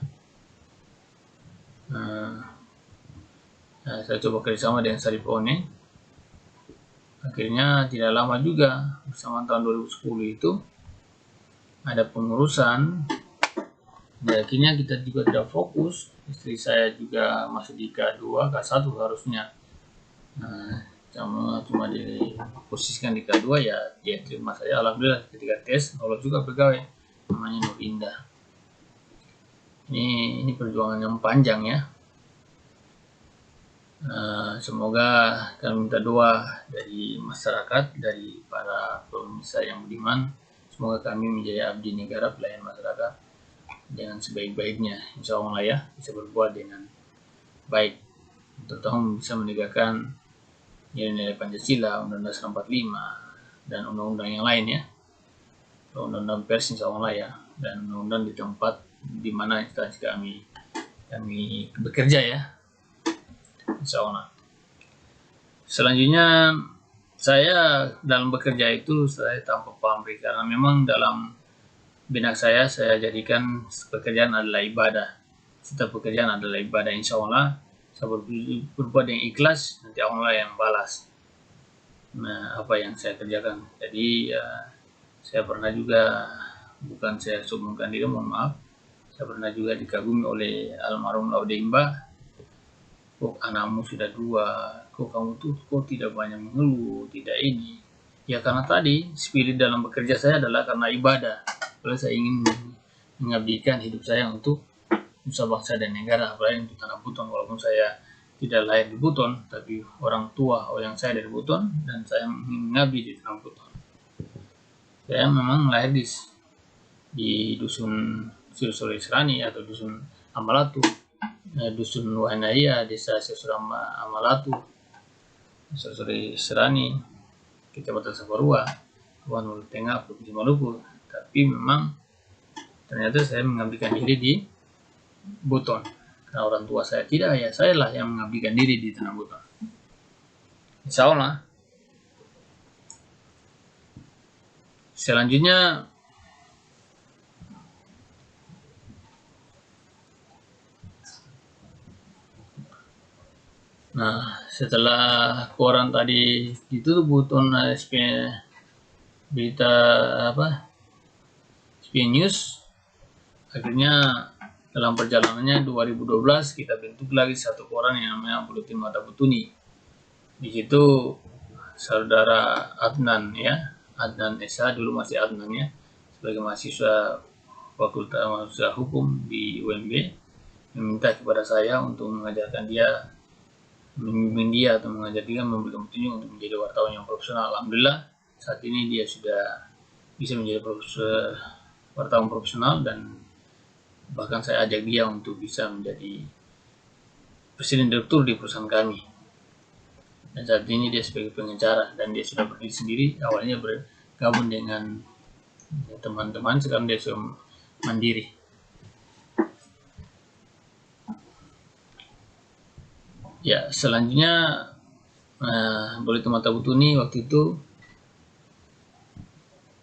S1: Saya coba kerjasama dengan Saripone. Akhirnya tidak lama juga, bersama tahun 2010 itu ada pengurusan. Dan akhirnya kita juga tidak fokus. Istri saya juga masih di K2, K1 harusnya. Cuma diposisikan di K2 ya, dia terima saya. Alhamdulillah ketika tes lolos juga pegawai namanya Nur Indah. Ini perjuangan yang panjang ya. Semoga kami minta doa dari masyarakat, dari para pemirsa yang budiman. Semoga kami menjadi abdi negara, pelayan masyarakat dengan sebaik-baiknya, insya Allah ya, bisa berbuat dengan baik, terutama bisa menegakkan nilai-nilai Pancasila, Undang-Undang 45 dan undang-undang yang lain ya, undang-undang pers insya Allah ya, dan undang-undang di tempat di mana instansi kami bekerja ya, insya Allah. Selanjutnya saya dalam bekerja itu saya tanpa pamrih, karena memang dalam benak saya jadikan pekerjaan adalah ibadah. Setiap pekerjaan adalah ibadah, insya Allah saya berbuat yang ikhlas, nanti Allah yang balas apa yang saya kerjakan. Jadi saya pernah juga, bukan saya sombongkan diri, mohon maaf, saya pernah juga dikagumi oleh almarhum Laude Imba. Kok anakmu sudah 2, kok kamu tuh kok tidak banyak mengeluh, tidak ini. Ya karena tadi spirit dalam bekerja saya adalah karena ibadah. Kalau saya ingin mengabdikan hidup saya untuk nusa bangsa dan negara, apalagi untuk tanah Buton. Walaupun saya tidak lahir di Buton, tapi orang tua yang saya dari Buton, dan saya mengabdi di tanah Buton. Saya memang lahir di dusun Sirosore Serani atau dusun Amalatu, dusun Wahanaya, desa Sirosore Amalatu, Sirosore Serani, Kecamatan Saparua, Kabupaten Tengah, Provinsi Maluku. Tapi memang ternyata saya mengabdikan diri di Buton. Karena orang tua saya tidak, ya saya lah yang mengabdikan diri di tanah Buton. Insya Allah. Selanjutnya setelah koran tadi itu Buton SP berita SP News, akhirnya dalam perjalanannya 2012 kita bentuk lagi satu koran yang namanya Buletin Mata Butuni. Di situ saudara Adnan ya, Adnan Esa, dulu masih Adnan ya, sebagai mahasiswa Fakultas Mahasiswa Hukum di UMB, meminta kepada saya untuk mengajarkan dia, membimbing dia atau mengajar dia, memberikan petunjuk untuk menjadi wartawan yang profesional. Alhamdulillah saat ini dia sudah bisa menjadi wartawan profesional, dan bahkan saya ajak dia untuk bisa menjadi presiden direktur di perusahaan kami. Dan saat ini dia sebagai pengacara, dan dia sudah berdiri sendiri. Awalnya bergabung dengan teman-teman, sekarang dia sudah mandiri. Ya, selanjutnya Buletin Mata Butuni waktu itu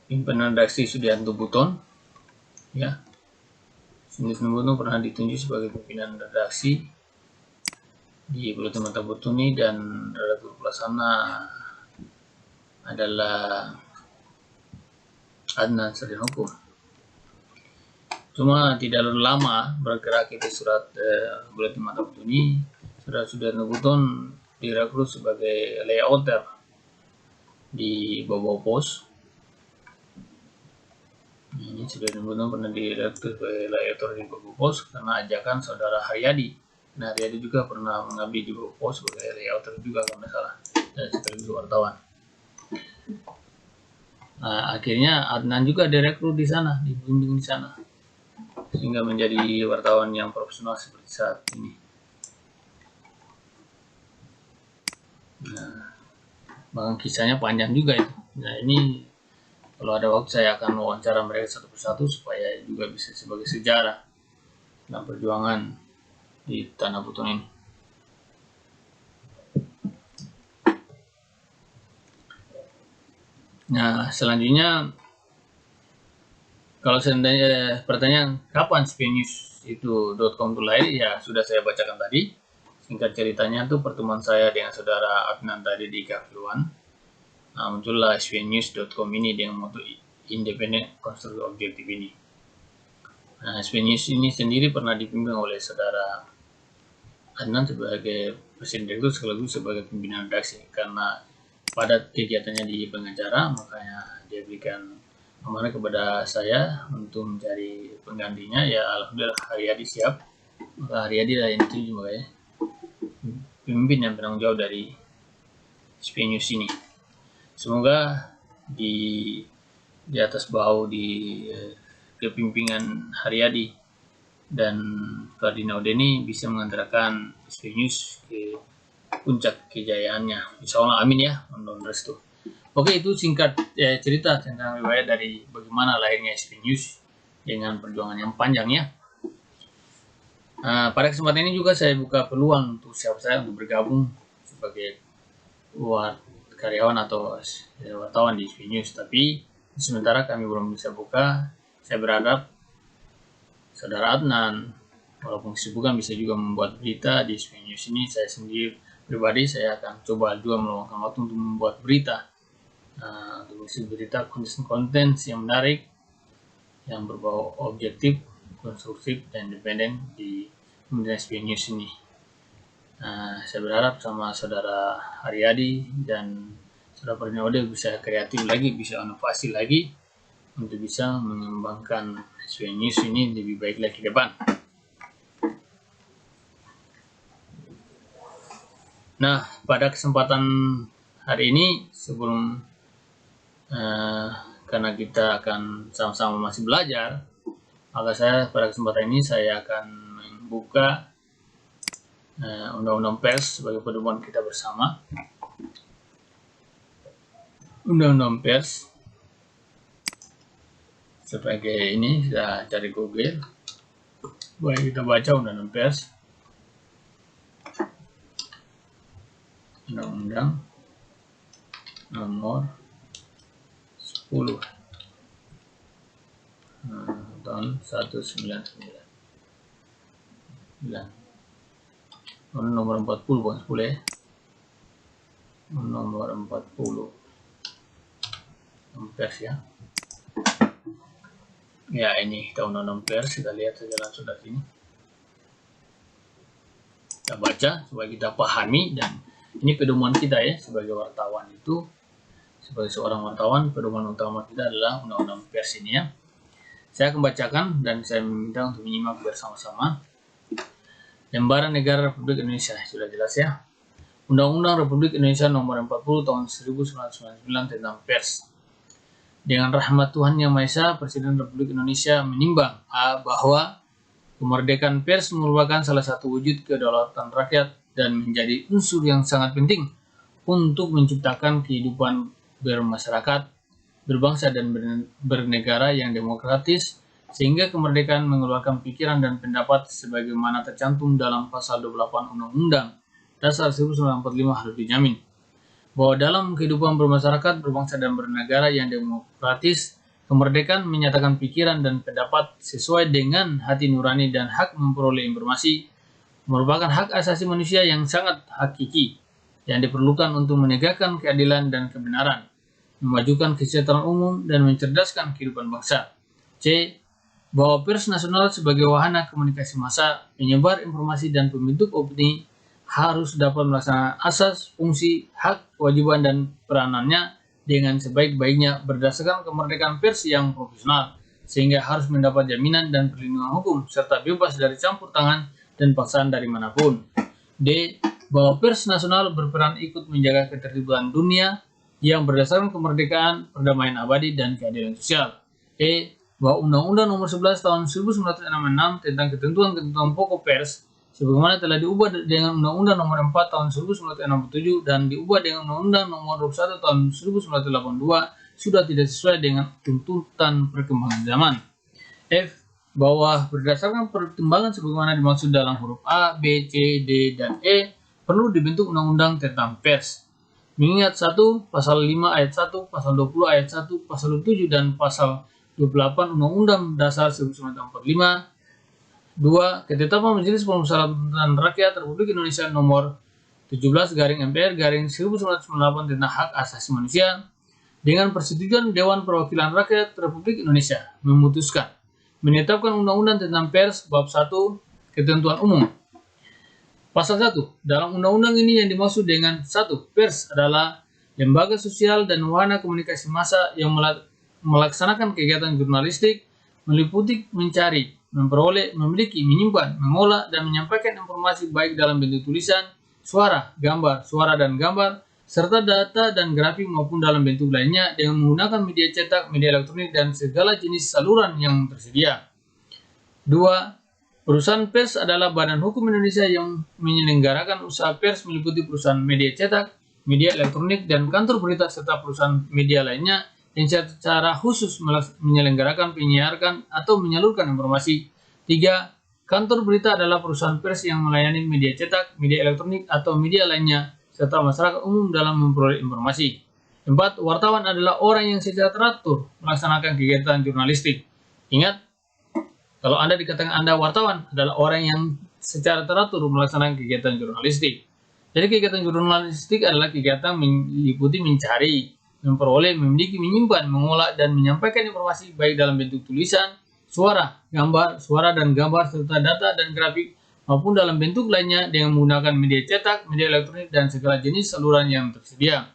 S1: pimpinan redaksi Sudianto Buton ya. Sudianto Buton pernah ditunjuk sebagai pimpinan redaksi di Buletin Mata Butuni, dan redaktur pelaksana adalah Adnan Sarjana Hukum. Cuma tidak lama bergerak itu surat Buletin Mata Butuni, Sudianto Buton direkrut sebagai layouter di bawah pos. Ini sebelumnya pernah direktur sebagai layaktor di bawah pos karena ajakan saudara Haryadi. Nah, Haryadi juga pernah mengabdi di bawah pos sebagai layaktor juga kalau tidak salah, dan sekaligus wartawan. Nah, akhirnya Adnan juga direkrut di sana, dibimbing di sana, sehingga menjadi wartawan yang profesional seperti saat ini. Nah, bahkan kisahnya panjang juga ya. Nah, ini kalau ada waktu saya akan wawancara mereka satu persatu supaya juga bisa sebagai sejarah dalam perjuangan di Tanah Buton ini. Nah, selanjutnya kalau seandainya pertanyaan kapan SPNews itu .com itu lahir, ya sudah saya bacakan tadi. Singkat ceritanya tuh pertemuan saya dengan saudara Adnan tadi di Cafe One. Nah, muncullah SPNews.com ini dengan moto independen, konstruktif, objektif ini. Nah, SPNews ini sendiri pernah dipimpin oleh saudara Adnan sebagai presiden direktur sekaligus sebagai pimpinan redaksi. Karena padat kegiatannya di pengacara, makanya dia berikan amanah kepada saya untuk mencari penggantinya. Ya, alhamdulillah Haryadi siap. Maka Haryadi lah yang itu makanya pemimpin yang bertanggung jawab dari SPNews ini. Semoga di atas bawah di kepimpinan Haryadi dan Ferdinand ini bisa mengantarkan SPNews ke puncak kejayaannya. Insya Allah, amin ya, mohon restu. Oke, itu singkat cerita tentang riwayat dari bagaimana lahirnya SPNews dengan perjuangan yang panjang ya. Pada kesempatan ini juga saya buka peluang untuk siapa saya untuk bergabung sebagai karyawan atau wartawan di SPNews, tapi sementara kami belum bisa buka. Saya berharap saudara Adnan, walaupun kesibukan, bisa juga membuat berita di SPNews ini. Saya sendiri pribadi saya akan coba juga meluangkan waktu untuk membuat berita, untuk mengisi berita konten yang menarik, yang berbau objektif, konstruktif, dan independen di SPNews ini. Saya berharap sama saudara Haryadi dan saudara Ferdinand bisa kreatif lagi, bisa inovasi lagi untuk bisa mengembangkan SPNews ini lebih baik lagi ke depan. Nah, pada kesempatan hari ini sebelum karena kita akan sama-sama masih belajar, maka saya pada kesempatan ini saya akan membuka Undang-Undang Pers sebagai pedoman kita bersama. Undang-Undang Pers sebagai ini, kita cari Google, boleh kita baca Undang-Undang Pers. Undang-Undang nomor 10 tahun 1999. Nomor 40 bukan 10 ya. Nomor 40 pers ya. Ya, ini kita undang-undang pers, kita lihat saja langsung dari sini. Kita baca supaya kita pahami, dan ini pedoman kita ya sebagai wartawan itu, sebagai seorang wartawan, pedoman utama kita adalah undang-undang pers ini ya. Saya akan bacakan dan saya meminta untuk menyimak bersama-sama. Lembaran Negara Republik Indonesia, sudah jelas ya. Undang-Undang Republik Indonesia nomor 40 tahun 1999 tentang pers. Dengan rahmat Tuhan Yang Maha Esa, Presiden Republik Indonesia menimbang bahwa kemerdekaan pers merupakan salah satu wujud kedaulatan rakyat dan menjadi unsur yang sangat penting untuk menciptakan kehidupan bermasyarakat, berbangsa dan bernegara yang demokratis, sehingga kemerdekaan mengeluarkan pikiran dan pendapat sebagaimana tercantum dalam pasal 28 Undang-Undang Dasar 1945 harus dijamin. Bahwa dalam kehidupan bermasyarakat, berbangsa dan bernegara yang demokratis, kemerdekaan menyatakan pikiran dan pendapat sesuai dengan hati nurani dan hak memperoleh informasi merupakan hak asasi manusia yang sangat hakiki yang diperlukan untuk menegakkan keadilan dan kebenaran, memajukan kesejahteraan umum, dan mencerdaskan kehidupan bangsa. C. Bahwa pers nasional sebagai wahana komunikasi massa, penyebar informasi, dan pembentuk opini harus dapat melaksanakan asas, fungsi, hak, kewajiban, dan peranannya dengan sebaik-baiknya berdasarkan kemerdekaan pers yang profesional, sehingga harus mendapat jaminan dan perlindungan hukum, serta bebas dari campur tangan dan paksaan dari manapun. D. Bahwa pers nasional berperan ikut menjaga ketertiban dunia yang berdasarkan kemerdekaan, perdamaian abadi, dan keadilan sosial. E. Bahwa Undang-Undang Nomor 11 Tahun 1966 tentang ketentuan-ketentuan pokok pers sebagaimana telah diubah dengan Undang-Undang Nomor 4 Tahun 1967 dan diubah dengan Undang-Undang Nomor 21 Tahun 1982 sudah tidak sesuai dengan tuntutan perkembangan zaman. F. Bahwa berdasarkan pertimbangan sebagaimana dimaksud dalam huruf A, B, C, D, dan E, perlu dibentuk undang-undang tentang pers. Mengingat 1. Pasal 5 ayat 1, Pasal 20 ayat 1, Pasal 7 dan Pasal 28 Undang-Undang Dasar 1945. 2. Ketetapan Majelis Permusyawaratan Rakyat Republik Indonesia Nomor 17/MPR/1998 tentang Hak Asasi Manusia dengan persetujuan Dewan Perwakilan Rakyat Republik Indonesia memutuskan menetapkan Undang-Undang tentang Pers Bab 1 Ketentuan Umum. Pasal 1. Dalam undang-undang ini yang dimaksud dengan 1. Pers adalah lembaga sosial dan wahana komunikasi massa yang melaksanakan kegiatan jurnalistik meliputi mencari, memperoleh, memiliki, menyimpan, mengolah, dan menyampaikan informasi baik dalam bentuk tulisan, suara, dan gambar, serta data dan grafik maupun dalam bentuk lainnya dengan menggunakan media cetak, media elektronik, dan segala jenis saluran yang tersedia. 2. Perusahaan pers adalah badan hukum Indonesia yang menyelenggarakan usaha pers meliputi perusahaan media cetak, media elektronik, dan kantor berita serta perusahaan media lainnya yang secara khusus menyelenggarakan, menyiarkan, atau menyalurkan informasi. 3. Kantor berita adalah perusahaan pers yang melayani media cetak, media elektronik, atau media lainnya, serta masyarakat umum dalam memperoleh informasi. 4. Wartawan adalah orang yang secara teratur melaksanakan kegiatan jurnalistik. Ingat, kalau Anda dikatakan Anda wartawan adalah orang yang secara teratur melaksanakan kegiatan jurnalistik. Jadi kegiatan jurnalistik adalah kegiatan meliputi mencari, memperoleh, memiliki, menyimpan, mengolah, dan menyampaikan informasi baik dalam bentuk tulisan, suara, dan gambar, serta data dan grafik maupun dalam bentuk lainnya dengan menggunakan media cetak, media elektronik, dan segala jenis saluran yang tersedia.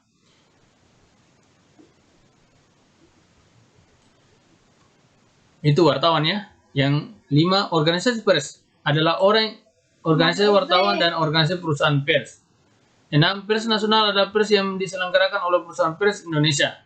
S1: Itu wartawan ya. Yang 5, organisasi pers adalah organisasi wartawan dan organisasi perusahaan pers. 6. Pers nasional adalah pers yang diselenggarakan oleh perusahaan pers Indonesia.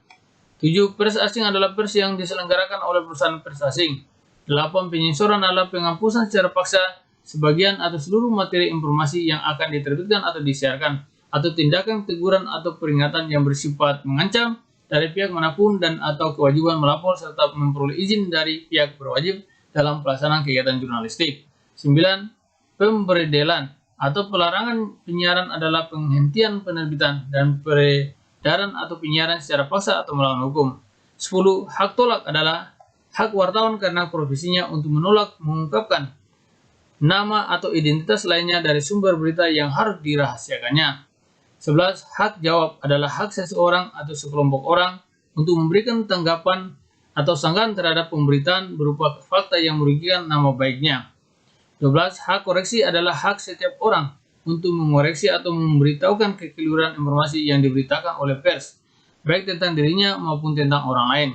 S1: 7. Pers asing adalah pers yang diselenggarakan oleh perusahaan pers asing. 8. Penyensoran adalah penghapusan secara paksa sebagian atau seluruh materi informasi yang akan diterbitkan atau disiarkan, atau tindakan teguran atau peringatan yang bersifat mengancam dari pihak manapun dan atau kewajiban melapor serta memperoleh izin dari pihak berwajib dalam pelaksanaan kegiatan jurnalistik. 9. Pemberdelan atau pelarangan penyiaran adalah penghentian penerbitan dan peredaran atau penyiaran secara paksa atau melawan hukum. 10. Hak tolak adalah hak wartawan karena profesinya untuk menolak mengungkapkan nama atau identitas lainnya dari sumber berita yang harus dirahasiakannya. 11. Hak jawab adalah hak seseorang atau sekelompok orang untuk memberikan tanggapan atau sanggahan terhadap pemberitaan berupa fakta yang merugikan nama baiknya. 12. Hak koreksi adalah hak setiap orang untuk mengoreksi atau memberitahukan kekeliruan informasi yang diberitakan oleh pers, baik tentang dirinya maupun tentang orang lain.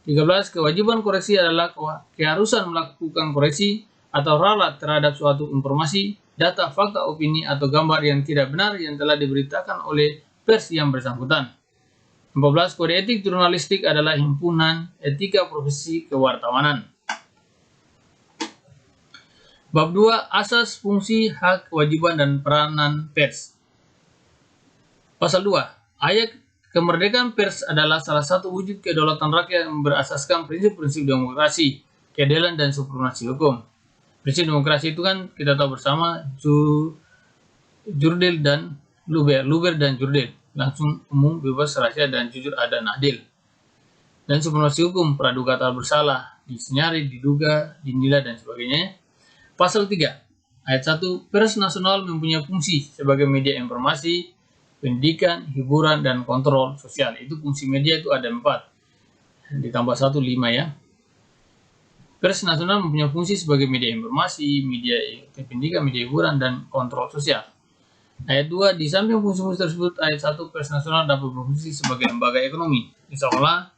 S1: 13. Kewajiban koreksi adalah keharusan melakukan koreksi atau ralat terhadap suatu informasi, data, fakta, opini, atau gambar yang tidak benar yang telah diberitakan oleh pers yang bersangkutan. 14. Kode etik jurnalistik adalah himpunan etika profesi kewartawanan. Bab 2. Asas, fungsi, hak, kewajiban, dan peranan pers. Pasal 2. Ayat kemerdekaan pers adalah salah satu wujud kedaulatan rakyat yang berasaskan prinsip-prinsip demokrasi, keadilan, dan supremasi hukum. Prinsip demokrasi itu kan kita tahu bersama Jurdil dan Luber dan Jurdil. Langsung, umum, bebas, rahasia, dan jujur, adil, dan adil. Dan supremasi hukum, praduga tak bersalah, disenyari, diduga, dinilai, dan sebagainya. Pasal 3, ayat 1, pers nasional mempunyai fungsi sebagai media informasi, pendidikan, hiburan, dan kontrol sosial. Itu fungsi media itu ada 4. Ditambah 1, 5 ya. Pers nasional mempunyai fungsi sebagai media informasi, media pendidikan, media hiburan, dan kontrol sosial. Ayat 2, di samping fungsi-fungsi tersebut, ayat 1, pers nasional dapat berfungsi sebagai lembaga ekonomi. Misalnya,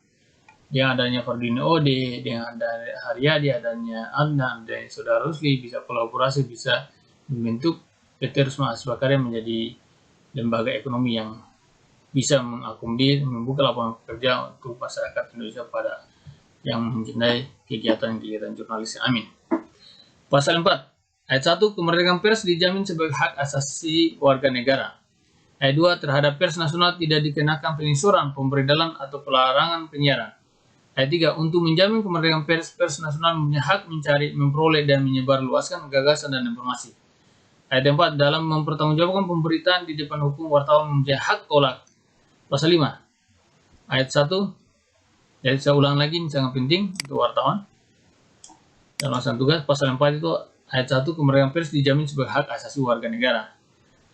S1: dengan adanya Fardini Ode, dengan adanya Haryadi, adanya Adnan, dan Saudara Rusli bisa kolaborasi, bisa membentuk PT Rusma Asbakarya menjadi lembaga ekonomi yang bisa mengakomodir, membuka lapangan pekerjaan untuk masyarakat Indonesia pada yang mencintai kegiatan-kegiatan jurnalis. Amin. Pasal 4. Ayat 1, kemerdekaan pers dijamin sebagai hak asasi warga negara. Ayat 2, terhadap pers nasional tidak dikenakan penyusuran, pemberedalan, atau pelarangan penyiaran. Ayat 3, untuk menjamin kemerdekaan pers, pers nasional mempunyai hak mencari, memperoleh, dan menyebarluaskan gagasan dan informasi. Ayat 4, dalam mempertanggungjawabkan pemberitaan di depan hukum, wartawan mempunyai hak tolak. Pasal 5. Ayat 1, jadi saya ulang lagi, ini sangat penting untuk wartawan dalam melaksanakan tugas. Pasal 4 itu ayat 1, kemerdekaan pers dijamin sebagai hak asasi warga negara.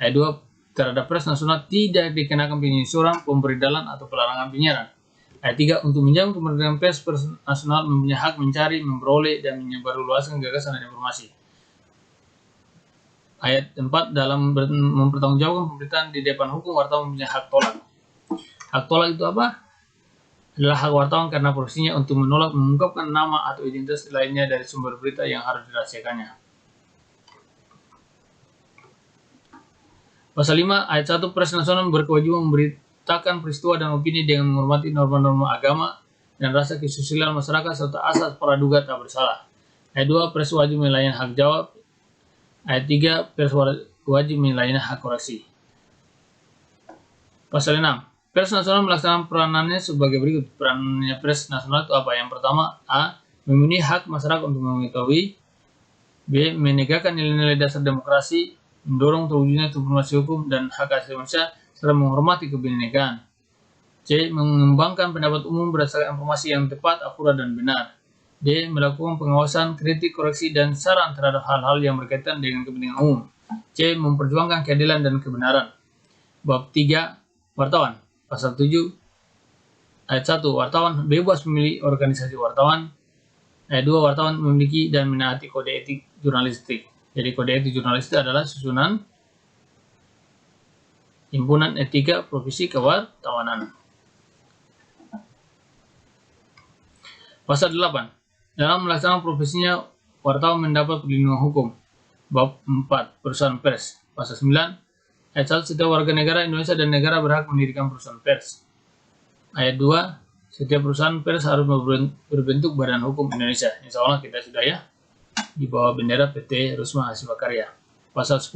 S1: Ayat 2, terhadap pers nasional tidak dikenakan penyusuran, pemberedalan, atau pelarangan penyiaran. Ayat 3, untuk menjamin kemerdekaan pers, pers nasional mempunyai hak mencari, memperoleh, dan menyebarluaskan gagasan dan informasi. Ayat 4, dalam mempertanggungjawabkan pemberitaan di depan hukum, wartawan mempunyai hak tolak. Hak tolak itu apa? Adalah hak wartawan karena profesinya untuk menolak mengungkapkan nama atau identitas lainnya dari sumber berita yang harus dirahasiakannya. Pasal 5, ayat 1, pers nasional berkewajiban memberitakan peristiwa dan opini dengan menghormati norma-norma agama dan rasa kesusilaan masyarakat serta asas praduga tak bersalah. Ayat 2, pers wajib melayani hak jawab. Ayat 3, pers wajib melayani hak koreksi. Pasal 6, pers nasional melaksanakan peranannya sebagai berikut. Peranannya pers nasional itu apa? Yang pertama, A, memenuhi hak masyarakat untuk mengetahui. B, menegakkan nilai-nilai dasar demokrasi, mendorong terwujudnya informasi hukum dan hak asasi manusia, serta menghormati kebinekaan. C, mengembangkan pendapat umum berdasarkan informasi yang tepat, akurat, dan benar. D, melakukan pengawasan, kritik, koreksi, dan saran terhadap hal-hal yang berkaitan dengan kepentingan umum. C, memperjuangkan keadilan dan kebenaran. Bab 3, wartawan. Pasal 7, ayat 1, wartawan bebas memilih organisasi wartawan. Ayat 2, wartawan memiliki dan menaati kode etik jurnalistik. Jadi kode etik jurnalistik adalah susunan himpunan etika profesi kewartawanan. Pasal 8, dalam melaksanakan profesinya, wartawan mendapat perlindungan hukum. Bab 4, perusahaan pers. Pasal 9, ayat 1, setiap warga negara Indonesia dan negara berhak mendirikan perusahaan pers. Ayat 2, setiap perusahaan pers harus berbentuk badan hukum Indonesia. Insya Allah kita sudah ya di bawah bendera PT Rusma Asbakarya. Pasal 10,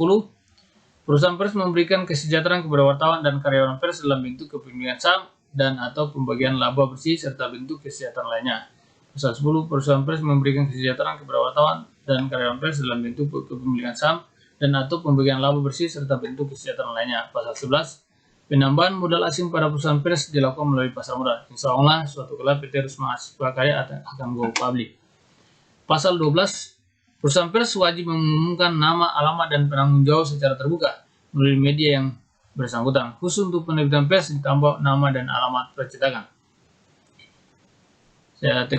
S1: perusahaan pers memberikan kesejahteraan kepada wartawan dan karyawan pers dalam bentuk kepemilikan saham dan atau pembagian laba bersih serta bentuk kesejahteraan lainnya. Pasal 10, perusahaan pers memberikan kesejahteraan kepada wartawan dan karyawan pers dalam bentuk kepemilikan saham dan atau pembagian laba bersih serta bentuk kesejahteraan lainnya. Pasal 11, penambahan modal asing pada perusahaan pers dilakukan melalui pasar modal. Insya Allah suatu kala PT Rusma Asbakarya akan go public. Pasal 12, perusahaan pers wajib mengumumkan nama, alamat, dan penanggung jawab secara terbuka melalui media yang bersangkutan. Khusus untuk penerbitan pers ditambah nama dan alamat percetakan. Saya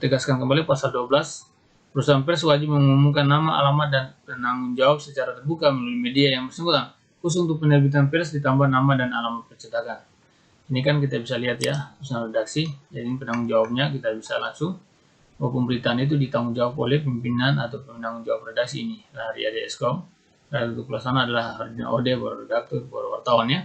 S1: tegaskan kembali pasal 12. Perusahaan pers wajib mengumumkan nama, alamat, dan penanggung jawab secara terbuka melalui media yang bersangkutan. Khusus untuk penerbitan pers ditambah nama dan alamat percetakan. Ini kan kita bisa lihat ya, susunan redaksi. Jadi penanggung jawabnya kita bisa langsung. Bahwa pemberitaan itu ditanggung jawab oleh pimpinan atau penanggung jawab redaksi ini. Haryadi Eskom. Redaktur pelaksana adalah Fardini Ode, baru redaktur, baru wartawan ya.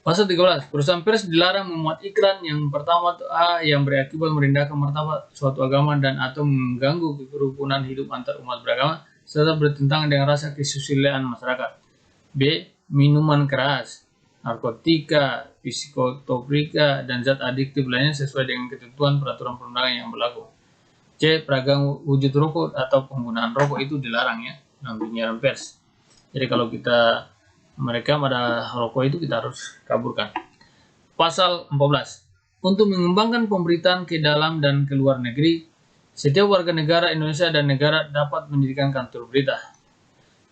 S1: Pasal 13, perusahaan pers dilarang memuat iklan yang pertama A yang berakibat merendahkan martabat suatu agama dan atau mengganggu kerukunan hidup antar umat beragama serta bertentangan dengan rasa kesusilaan masyarakat. B, minuman keras, narkotika, psikotropika, dan zat adiktif lainnya sesuai dengan ketentuan peraturan perundangan yang berlaku. C, peragaan wujud rokok atau penggunaan rokok itu dilarang ya dalam penyiaran pers. Jadi kalau mereka pada rokok itu kita harus kaburkan. Pasal 14. Untuk mengembangkan pemberitaan ke dalam dan ke luar negeri, setiap warga negara Indonesia dan negara dapat mendirikan kantor berita.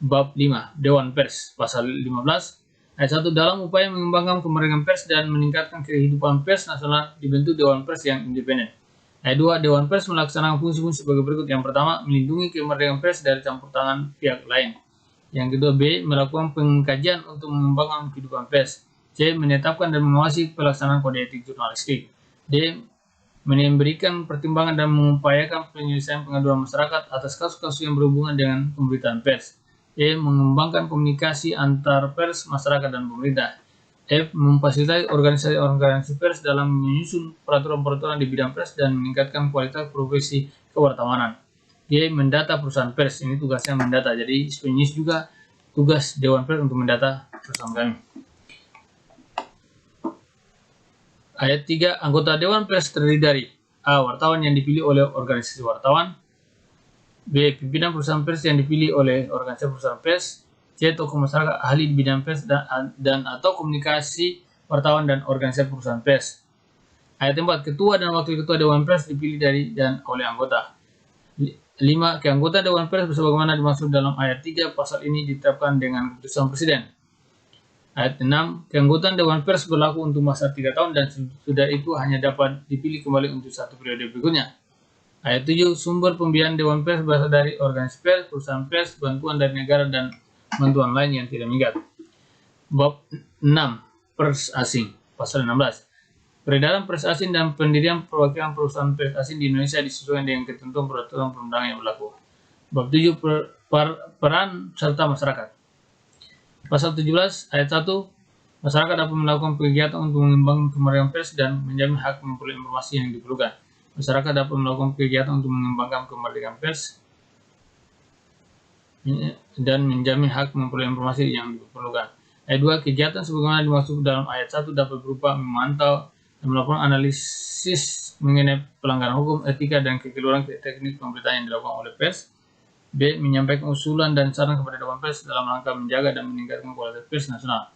S1: Bab 5. Dewan Pers. Pasal 15. Ayat 1. Dalam upaya mengembangkan kemerdekaan pers dan meningkatkan kehidupan pers nasional, dibentuk Dewan Pers yang independen. Ayat 2, Dewan Pers melaksanakan fungsi-fungsi sebagai berikut. Yang pertama, melindungi kemerdekaan pers dari campur tangan pihak lain. Yang kedua, B, melakukan pengkajian untuk mengembangkan kehidupan pers. C, menetapkan dan mengawasi pelaksanaan kode etik jurnalistik. D, memberikan pertimbangan dan mengupayakan penyelesaian pengaduan masyarakat atas kasus-kasus yang berhubungan dengan pemberitaan pers. E, mengembangkan komunikasi antar pers, masyarakat, dan pemerintah. F, memfasilitasi organisasi pers dalam menyusun peraturan-peraturan di bidang pers dan meningkatkan kualitas profesi kewartawanan. G, mendata perusahaan pers. Ini tugasnya mendata. Jadi sebenarnya juga tugas Dewan Pers untuk mendata perusahaan kami. Ayat 3, anggota Dewan Pers terdiri dari A, wartawan yang dipilih oleh organisasi wartawan. B, pimpinan perusahaan pers yang dipilih oleh organisasi perusahaan pers. C, tokoh masyarakat ahli di bidang pers dan atau komunikasi wartawan dan organisasi perusahaan pers. Ayat 4, ketua dan wakil ketua Dewan Pers dipilih dari dan oleh anggota. 5, keanggotaan Dewan Pers sebagaimana dimaksud dalam ayat 3 pasal ini ditetapkan dengan keputusan Presiden. Ayat 6, keanggotaan Dewan Pers berlaku untuk masa 3 tahun dan sudah itu hanya dapat dipilih kembali untuk 1 periode berikutnya. Ayat 7, sumber pembiayaan Dewan Pers berasal dari organisasi pers, perusahaan pers, bantuan dari negara, dan bantuan lain yang tidak mengikat. Bab 6, pers asing, pasal 16. Peredaran pers asing dan pendirian perwakilan perusahaan pers asing di Indonesia disesuaikan dengan ketentuan peraturan perundangan yang berlaku. Bab 7, peran serta masyarakat. Pasal 17 ayat 1, masyarakat dapat melakukan kegiatan untuk mengembangkan kemerdekaan pers dan menjamin hak memperoleh informasi yang diperlukan. Masyarakat dapat melakukan kegiatan untuk mengembangkan kemerdekaan pers dan menjamin hak memperoleh informasi yang diperlukan. Ayat 2, kegiatan sebagaimana dimaksud dalam ayat 1 dapat berupa memantau dan melakukan analisis mengenai pelanggaran hukum, etika, dan kekeluaran teknik pemberitaan yang dilakukan oleh pers. B, menyampaikan usulan dan saran kepada Dewan Pers dalam rangka menjaga dan meningkatkan kualitas pers nasional.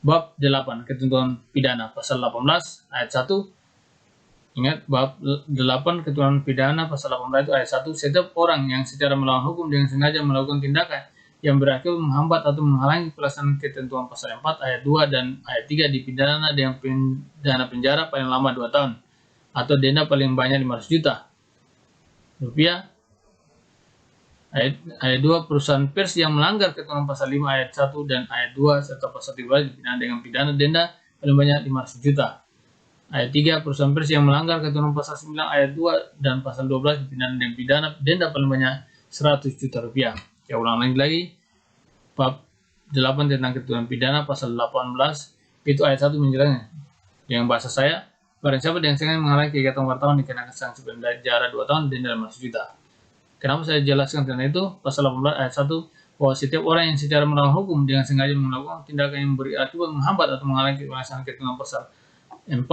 S1: Bab 8, ketentuan pidana, pasal 18 ayat 1. Ingat, bab 8 ketentuan pidana pasal 18 itu ayat 1, setiap orang yang secara melawan hukum dengan sengaja melakukan tindakan yang berakibat menghambat atau menghalangi pelaksanaan ketentuan pasal 4 ayat 2 dan ayat 3 dipidana dengan pidana penjara paling lama 2 tahun atau denda paling banyak 500 juta rupiah. Ayat 2, perusahaan pers yang melanggar ketentuan pasal 5 ayat 1 dan ayat 2 serta pasal 13 dipidana dengan pidana denda paling banyak 500 juta. Ayat 3, perusahaan pers yang melanggar ketentuan pasal 9 ayat 2 dan pasal 12 dipidana dengan pidana denda paling banyak 100 juta rupiah. Ya, ulang lagi. Bab 8 tentang ketentuan pidana pasal 18 itu ayat 1 menjelaskan dengan bahasa saya, barang siapa yang sengaja menghalangi kegiatan wartawan dikenakan sanksi penjara 2 tahun dan denda 500 juta. Kenapa saya jelaskan tentang itu? Pasal 18 ayat 1, bahwa setiap orang yang secara melawan hukum dengan sengaja melakukan tindakan yang berakibat menghambat atau menghalangi pelaksanaan ketentuan pasal 4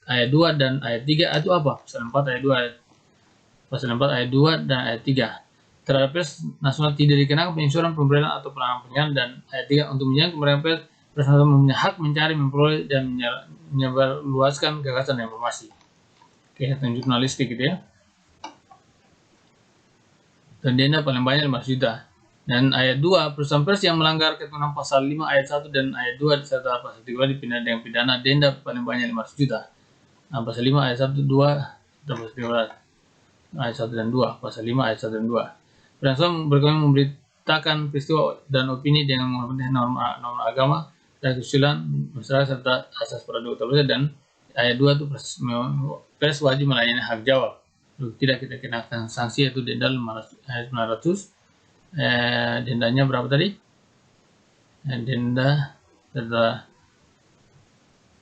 S1: ayat 2 dan ayat 3 itu apa? Pasal 4 ayat 2 pasal 4 ayat 2 dan ayat 3. Terhadap pers nasional tidak dikenakan penyensoran, pemberian atau pelarangan penyiaran. Dan ayat 3, untuk menjaga kemerdekaan pers nasional mempunyai hak mencari, memperoleh, dan menyebarluaskan gagasan dan informasi. Kegiatan jurnalistik gitu ya. Dan denda paling banyak 500 juta. Dan ayat 2, perusahaan pers yang melanggar ketentuan pasal 5 ayat 1 dan ayat 2 serta pasal 3 dipidana dengan pidana denda paling banyak 500 juta. Nah, pasal 5 ayat 1, 2 dan pasal 13 ayat 1 dan 2, pasal 5 ayat 1 dan 2. Perusahaan berkewajiban memberitakan peristiwa dan opini dengan menghormati norma agama dan kesusilaan masyarakat serta asas praduga tak bersalah. Dan ayat 2 itu pers wajib melayani hak jawab. Tidak kita kenakan sanksi yaitu denda 900. Dendanya berapa tadi? Denda serta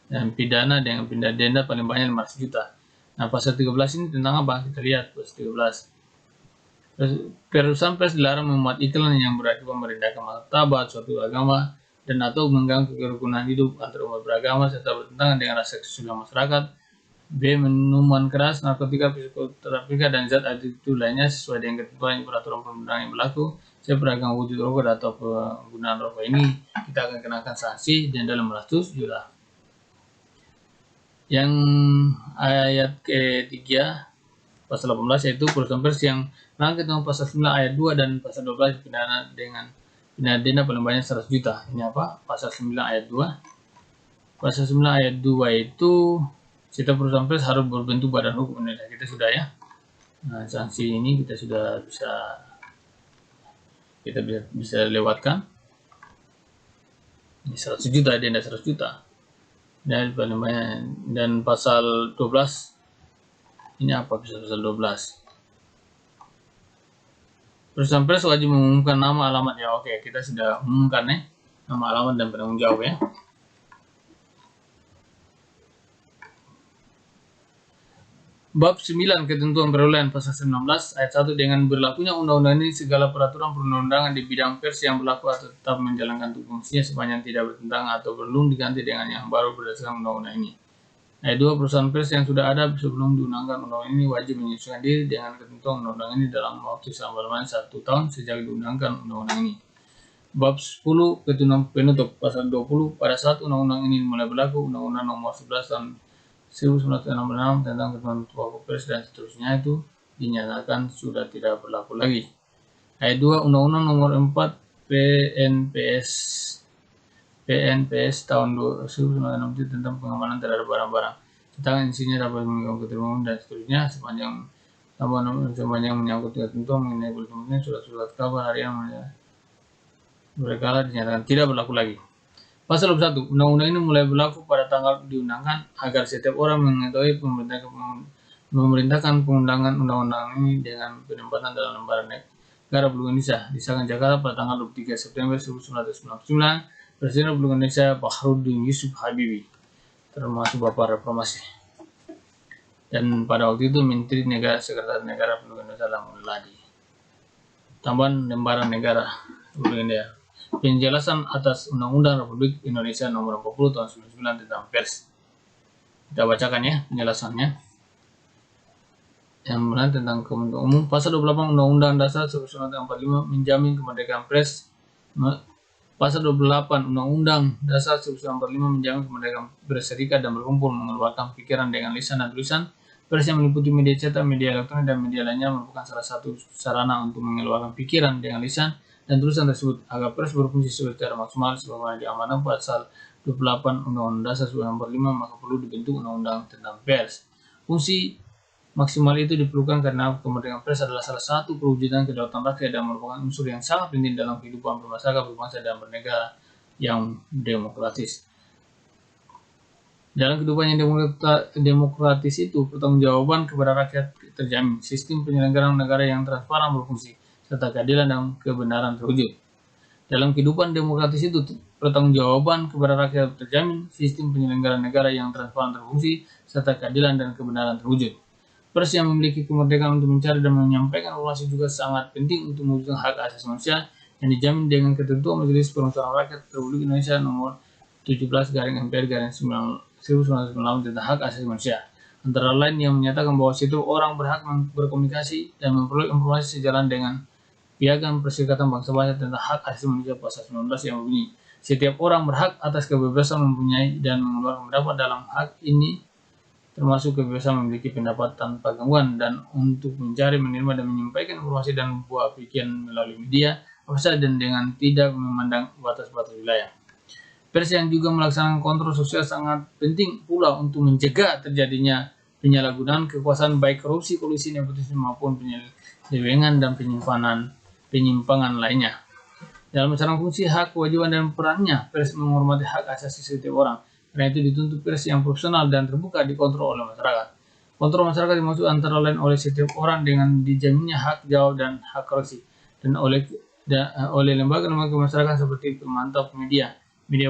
S1: dan pidana dengan denda paling banyak 500 juta. Nah, pasal 13 ini tentang apa? Kita lihat pasal 13. Perusahaan pers dilarang memuat iklan yang berakibat merendahkan martabat suatu agama dan atau mengganggu kerukunan hidup antar umat beragama serta bertentangan dengan rasa kesusilaan masyarakat. B, minuman keras, narkotika, psikotropika, dan zat aditif lainnya sesuai dengan ketentuan peraturan perundang-undangan yang berlaku. C, pedagang wujud rokok atau penggunaan rokok ini kita akan kenakan sanksi denda 500 juta. Yang ayat ketiga pasal 18 yaitu perusahaan pers yang melanggar ketentuan pasal 9 ayat 2 dan pasal 12 dipidana dengan pidana denda paling banyak 100 juta. Ini apa? Pasal 9 ayat 2. Pasal 9 ayat 2 itu setiap perusahaan pers harus berbentuk badan hukum Indonesia. Kita sudah ya. Nah, sanksi ini kita sudah bisa lewatkan. Ini 100 juta, denda 100 juta. Dan pasal 12 ini apa pasal 12? Perusahaan pers wajib mengumumkan nama, alamat ya. Oke, kita sudah umumkan ya, nama, alamat dan penanggung jawab ya. Bab 9 ketentuan peraturan pasal 19 ayat 1 dengan berlakunya undang-undang ini segala peraturan perundang-undangan di bidang pers yang berlaku atau tetap menjalankan fungsinya sepanjang tidak bertentangan atau belum diganti dengan yang baru berdasarkan undang-undang ini. Ayat 2 perusahaan pers yang sudah ada sebelum diundangkan undang-undang ini wajib menyesuaikan diri dengan ketentuan undang-undang ini dalam waktu selama 1 tahun sejak diundangkan undang-undang ini. Bab 10 ketentuan penutup pasal 20 pada saat undang-undang ini mulai berlaku, Undang-Undang Nomor 11 tahun 1966 tentang ketentuan pokok pers dan seterusnya itu dinyatakan sudah tidak berlaku lagi. Ayat 2 Undang-Undang Nomor 4 PNPS tahun 1967 tentang pengamanan terhadap barang-barang tentang isinya dapat mengganggu ketertiban dan seterusnya sepanjang menyangkut ketentuan mengenai ketentuan surat-surat kabar harian berkala dinyatakan tidak berlaku lagi. Pasal 21, undang-undang ini mulai berlaku pada tanggal diundangkan agar setiap orang mengetahui memerintahkan pengundangan undang-undang ini dengan penempatan dalam lembaran negara Republik Indonesia. Disahkan Jakarta pada tanggal 23 September 1999, Presiden Republik Indonesia Bahrudin Yusuf Habibie, termasuk Bapak Reformasi. Dan pada waktu itu Menteri Negara Sekretaris Negara Republik Indonesia Lamuladi. Tambahan lembaran negara Republik Indonesia. Penjelasan atas Undang-Undang Republik Indonesia Nomor 40 Tahun 1999 tentang pers. Kita bacakan ya penjelasannya. Yang benar tentang kementerian umum. Pasal 28 Undang-Undang Dasar 1945 menjamin kemerdekaan pers. Pasal 28 Undang-Undang Dasar 1945 menjamin kemerdekaan berserikat dan berkumpul, mengeluarkan pikiran dengan lisan dan tulisan. Pers yang meliputi media cetak, media elektronik, dan media lainnya merupakan salah satu sarana untuk mengeluarkan pikiran dengan lisan dan tulisan tersebut agar pers berfungsi secara maksimal sebagaimana diamanatkan pasal 28 Undang-Undang Dasar 1945, maka perlu dibentuk undang-undang tentang pers. Fungsi maksimal itu diperlukan karena kemerdekaan pers adalah salah satu perwujudan kedaulatan rakyat dan merupakan unsur yang sangat penting dalam kehidupan bermasyarakat, berbangsa, dan bernegara yang demokratis. Dalam kehidupan yang demokratis itu, pertanggungjawaban kepada rakyat terjamin, sistem penyelenggaraan negara yang transparan berfungsi, serta keadilan dan kebenaran terwujud. Dalam kehidupan demokratis itu, pertanggungjawaban kepada rakyat terjamin, sistem penyelenggaraan negara yang transparan terfungsi, serta keadilan dan kebenaran terwujud. Pers yang memiliki kemerdekaan untuk mencari dan menyampaikan informasi juga sangat penting untuk mewujudkan hak asasi manusia yang dijamin dengan ketentuan Majelis Permusyawaratan Rakyat Republik Indonesia Nomor 17/MPR/1996 tentang hak asasi manusia. Antara lain yang menyatakan bahwa setiap orang berhak berkomunikasi dan memperoleh informasi sejalan dengan Piagam Perserikatan Bangsa-Bangsa tentang Hak Asasi Manusia pasal 19 yang berbunyi, setiap orang berhak atas kebebasan mempunyai dan mengeluarkan pendapat. Dalam hak ini termasuk kebebasan memiliki pendapat tanpa gangguan dan untuk mencari, menerima, dan menyampaikan informasi dan buah pikiran melalui media apa saja dan dengan tidak memandang batas-batas wilayah. Pers yang juga melaksanakan kontrol sosial sangat penting pula untuk mencegah terjadinya penyalahgunaan kekuasaan, baik korupsi, kolusi, nepotisme maupun penyelewengan dan penyimpangan lainnya. Dalam melaksanakan fungsi, hak, kewajiban, dan perannya, pers menghormati hak asasi setiap orang. Karena itu dituntut pers yang profesional dan terbuka dikontrol oleh masyarakat. Kontrol masyarakat dimaksud antara lain oleh setiap orang dengan dijaminnya hak jawab dan hak koreksi, dan oleh lembaga-lembaga masyarakat seperti pemantau media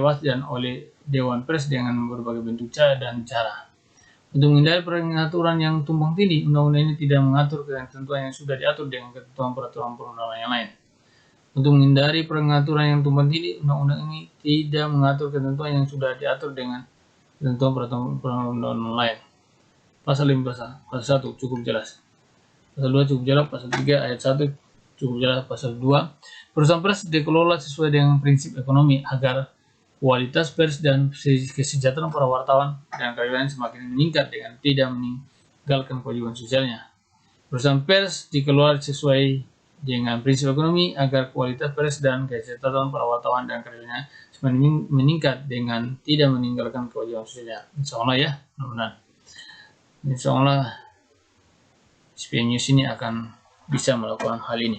S1: was, dan oleh Dewan Pers dengan berbagai bentuk dan cara. Untuk menghindari pengaturan yang tumpang tindih, undang-undang ini tidak mengatur ketentuan yang sudah diatur dengan ketentuan peraturan perundang-undangan yang lain. Untuk menghindari pengaturan yang tumpang tindih, undang-undang ini tidak mengatur ketentuan yang sudah diatur dengan ketentuan peraturan perundang-undangan lain. Pasal 15, pasal 1 cukup jelas. Pasal 2 cukup jelas, pasal 3 ayat 1 cukup jelas, pasal 2 perusahaan pers dikelola sesuai dengan prinsip ekonomi agar kualitas pers dan kesejahteraan para wartawan dan karyawan semakin meningkat dengan tidak meninggalkan kewajiban sosialnya. Perusahaan pers dikelola sesuai dengan prinsip ekonomi agar kualitas pers dan kesejahteraan para wartawan dan karyawannya semakin meningkat dengan tidak meninggalkan kewajiban sosialnya. Insya Allah ya, benar-benar. Insyaallah SPN News ini akan bisa melakukan hal ini.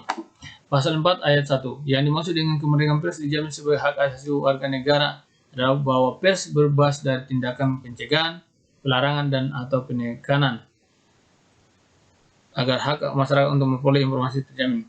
S1: Pasal 4 ayat 1. Yang dimaksud dengan kemerdekaan pers dijamin sebagai hak asasi warga negara adalah bahwa pers bebas dari tindakan pencegahan, pelarangan, dan atau penekanan agar hak masyarakat untuk memperoleh informasi terjamin.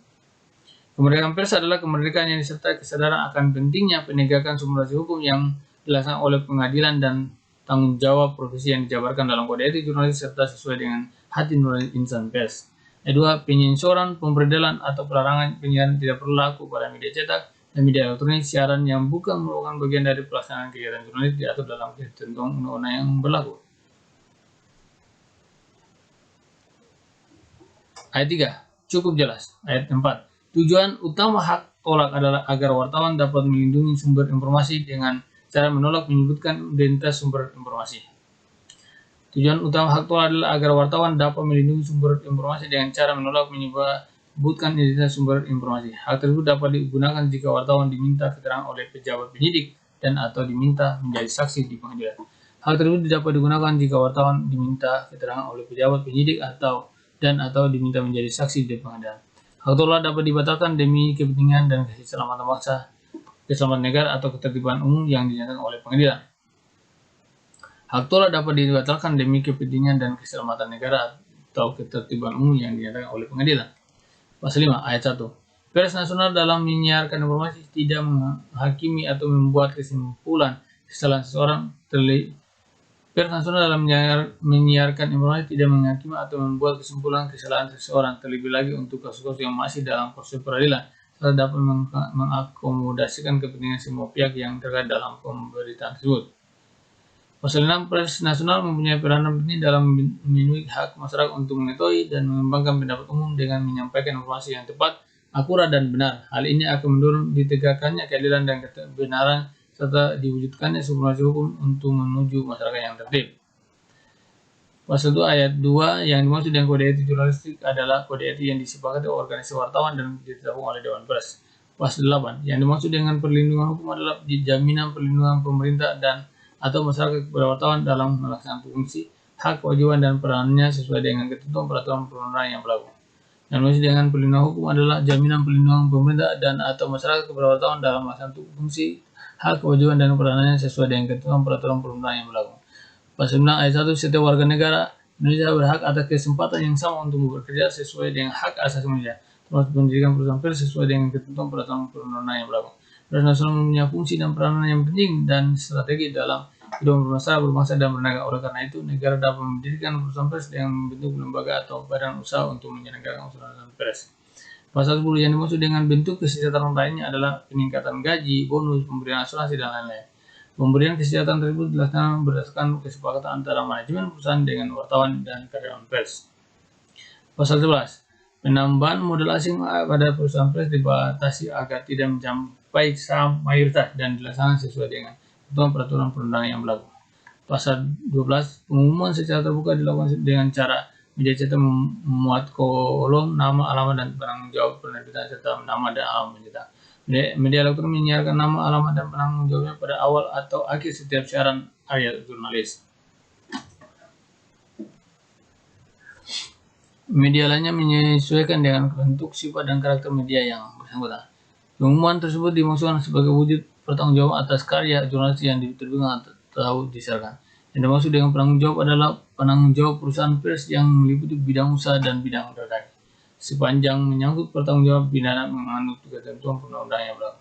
S1: Kemerdekaan pers adalah kemerdekaan yang disertai kesadaran akan pentingnya penegakan supremasi hukum yang dilaksanakan oleh pengadilan dan tanggung jawab profesi yang dijabarkan dalam kode etik jurnalis serta sesuai dengan hati nurani insan pers. Kedua, penyensoran, pemberdelan atau pelarangan penyiaran tidak berlaku pada media cetak dan media elektronik. Siaran yang bukan merupakan bagian dari pelaksanaan kegiatan jurnalis diatur dalam ketentuan undang-undang yang berlaku. Ayat 3, cukup jelas. Ayat 4. Tujuan utama hak tolak adalah agar wartawan dapat melindungi sumber informasi dengan cara menolak menyebutkan identitas sumber informasi. Tujuan utama hak tolak adalah agar wartawan dapat melindungi sumber informasi dengan cara menolak menyebutkan identitas sumber informasi. Hak tersebut dapat digunakan jika wartawan diminta keterangan oleh pejabat penyidik dan atau diminta menjadi saksi di pengadilan. Hak tersebut dapat digunakan jika wartawan diminta keterangan oleh pejabat penyidik atau diminta menjadi saksi di pengadilan. Hak tolak dapat dibatalkan demi kepentingan dan keselamatan bangsa, keselamatan negara atau ketertiban umum yang dinyatakan oleh pengadilan. Hak tolak dapat dibatalkan demi kepentingan dan keselamatan negara atau ketertiban umum yang dinyatakan oleh pengadilan. Pasal 5 ayat 1. Pers nasional dalam menyiarkan informasi tidak menghakimi atau membuat kesimpulan kesalahan seseorang. Pers nasional dalam menyiarkan informasi tidak menghakimi atau membuat kesimpulan kesalahan seseorang, terlebih lagi untuk kasus-kasus yang masih dalam proses peradilan, serta dapat mengakomodasikan kepentingan semua pihak yang terkait dalam pemberitaan tersebut. Pasal 6, pers nasional mempunyai peranan penting dalam memenuhi hak masyarakat untuk mengetahui dan mengembangkan pendapat umum dengan menyampaikan informasi yang tepat, akurat, dan benar. Hal ini akan mendorong ditegakkannya keadilan dan kebenaran serta diwujudkannya supremasi hukum untuk menuju masyarakat yang tertib. Pasal 2 ayat 2 yang dimaksud dengan kode etik jurnalistik adalah kode etik yang disepakati oleh organisasi wartawan dan ditetapkan oleh Dewan Pers. Pasal 8 yang dimaksud dengan perlindungan hukum adalah jaminan perlindungan pemerintah dan atau masyarakat kepada wartawan dalam melaksanakan fungsi, hak, kewajiban, dan perannya sesuai dengan ketentuan peraturan perundang-undangan yang berlaku. Yang dimaksud dengan perlindungan hukum adalah jaminan perlindungan pemerintah dan atau masyarakat kepada wartawan dalam melaksanakan fungsi, hak, kewajiban, dan peranannya sesuai dengan ketentuan peraturan perundang-undangan yang berlaku. Pasal 9 ayat 1, setiap warga negara Indonesia berhak atas kesempatan yang sama untuk bekerja sesuai dengan hak asasi manusia, termasuk pendidikan perusahaan pers sesuai dengan ketentuan peraturan perundang-undangan yang berlaku. Pers nasional mempunyai fungsi dan peranan yang penting dan strategi dalam kehidupan bermasyarakat, berbangsa, dan bernegara. Oleh karena itu, negara dapat mendirikan perusahaan pers dengan membentuk lembaga atau badan usaha untuk menyelenggarakan usaha pers. Pasal 10 yang dimaksud dengan bentuk kesejahteraan lainnya adalah peningkatan gaji, bonus, pemberian asuransi, dan lain-lain. Pemberian kesejahteraan tersebut dilaksanakan berdasarkan kesepakatan antara manajemen perusahaan dengan wartawan dan karyawan pers. Pasal 11. Penambahan modal asing pada perusahaan pers dibatasi agar tidak mencapai saham mayoritas dan dilaksanakan sesuai dengan ketentuan peraturan perundangan yang berlaku. Pasal 12. Pengumuman secara terbuka dilakukan dengan cara media cetak memuat kolom nama, alamat, dan penanggung jawab penerbitan serta nama dan alamat pencetak. Media elektronik menyiarkan nama, alamat, dan penanggung jawabnya pada awal atau akhir setiap siaran karya jurnalis. Media lainnya menyesuaikan dengan bentuk, sifat, dan karakter media yang bersangkutan. Pengumuman tersebut dimaksudkan sebagai wujud pertanggungjawaban atas karya jurnalis yang diterbitkan atau disiarkan. Yang dimaksud dengan penanggung jawab adalah penanggung jawab perusahaan pers yang meliputi bidang usaha dan bidang terkait, sepanjang menyangkut pertanggungjawab pidana menganut ketentuan perundang-undangan yang berlaku.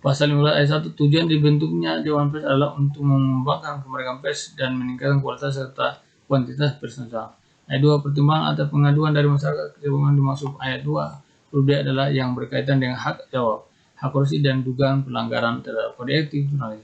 S1: Pasal 15 ayat 1, tujuan dibentuknya Dewan Pers adalah untuk mengembangkan kemerdekaan pers dan meningkatkan kualitas serta kuantitas pers nasional. Ayat 2, pertimbangan atas pengaduan dari masyarakat yang dimaksud ayat 2 huruf D adalah yang berkaitan dengan hak jawab, hak korupsi, dan dugaan pelanggaran terhadap kode etik jurnalis.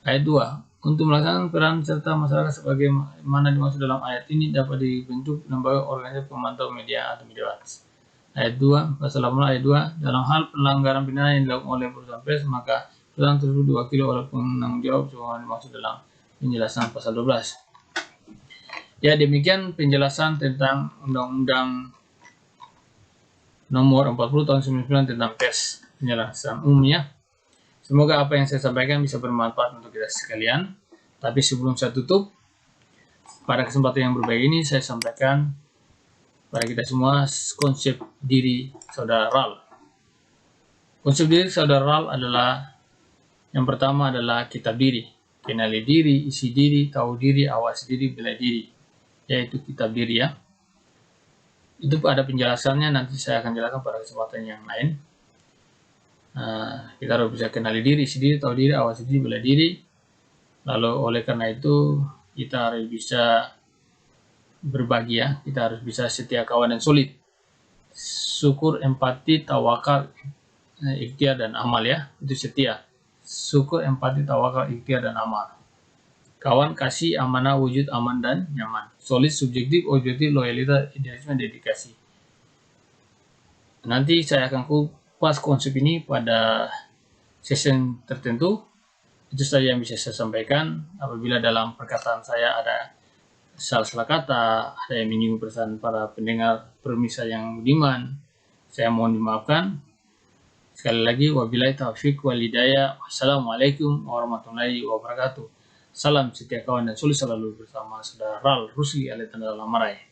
S1: Ayat 2, untuk melaksanakan peran serta masyarakat sebagaimana dimaksud dalam ayat ini dapat dibentuk lembaga organisasi pemantau media atau media watch. Ayat 2, pasal 18 ayat 2, dalam hal pelanggaran pidana yang dilakukan oleh perusahaan pers, maka perusahaan tersebut diwakili oleh penanggung jawab sebagaimana dimaksud dalam penjelasan pasal 12. Ya, demikian penjelasan tentang Undang-Undang Nomor 40 Tahun 99 tentang pers, penjelasan umumnya. Semoga apa yang saya sampaikan bisa bermanfaat untuk kita sekalian. Tapi sebelum saya tutup, Pada kesempatan yang berbahagia ini saya sampaikan pada kita semua konsep diri saudara RAL. Konsep diri saudara RAL adalah yang pertama adalah kitab diri, kenali diri, isi diri, tahu diri, awas diri, bela diri, yaitu kitab diri ya. Itu ada penjelasannya, nanti saya akan jelaskan pada kesempatan yang lain. Kita harus bisa kenali diri, isi diri, tahu diri, awas diri, bela diri. Lalu oleh karena itu kita harus bisa berbagi ya, kita harus bisa setia, kawan, dan solid. Syukur, empati, tawakal, ikhtiar, dan amal ya, itu setia. Syukur, empati, tawakal, ikhtiar, dan amal. Kawan, kasih, amanah, wujud, aman, dan nyaman. Solid, subjektif, objektif, loyalitas, idealisme, dedikasi. Nanti saya akan kupas konsep ini pada session tertentu. Itu saja yang bisa saya sampaikan. Apabila dalam perkataan saya ada salah kata, ada yang menyinggung perasaan para pendengar permisa yang budiman, saya mohon dimaafkan. Sekali lagi, wabillahi taufiq wal hidayah. Wassalamualaikum warahmatullahi wabarakatuh. Salam setia, kawan, dan solid selalu bersama saudara RAL Rusli Aletanda Lamarai.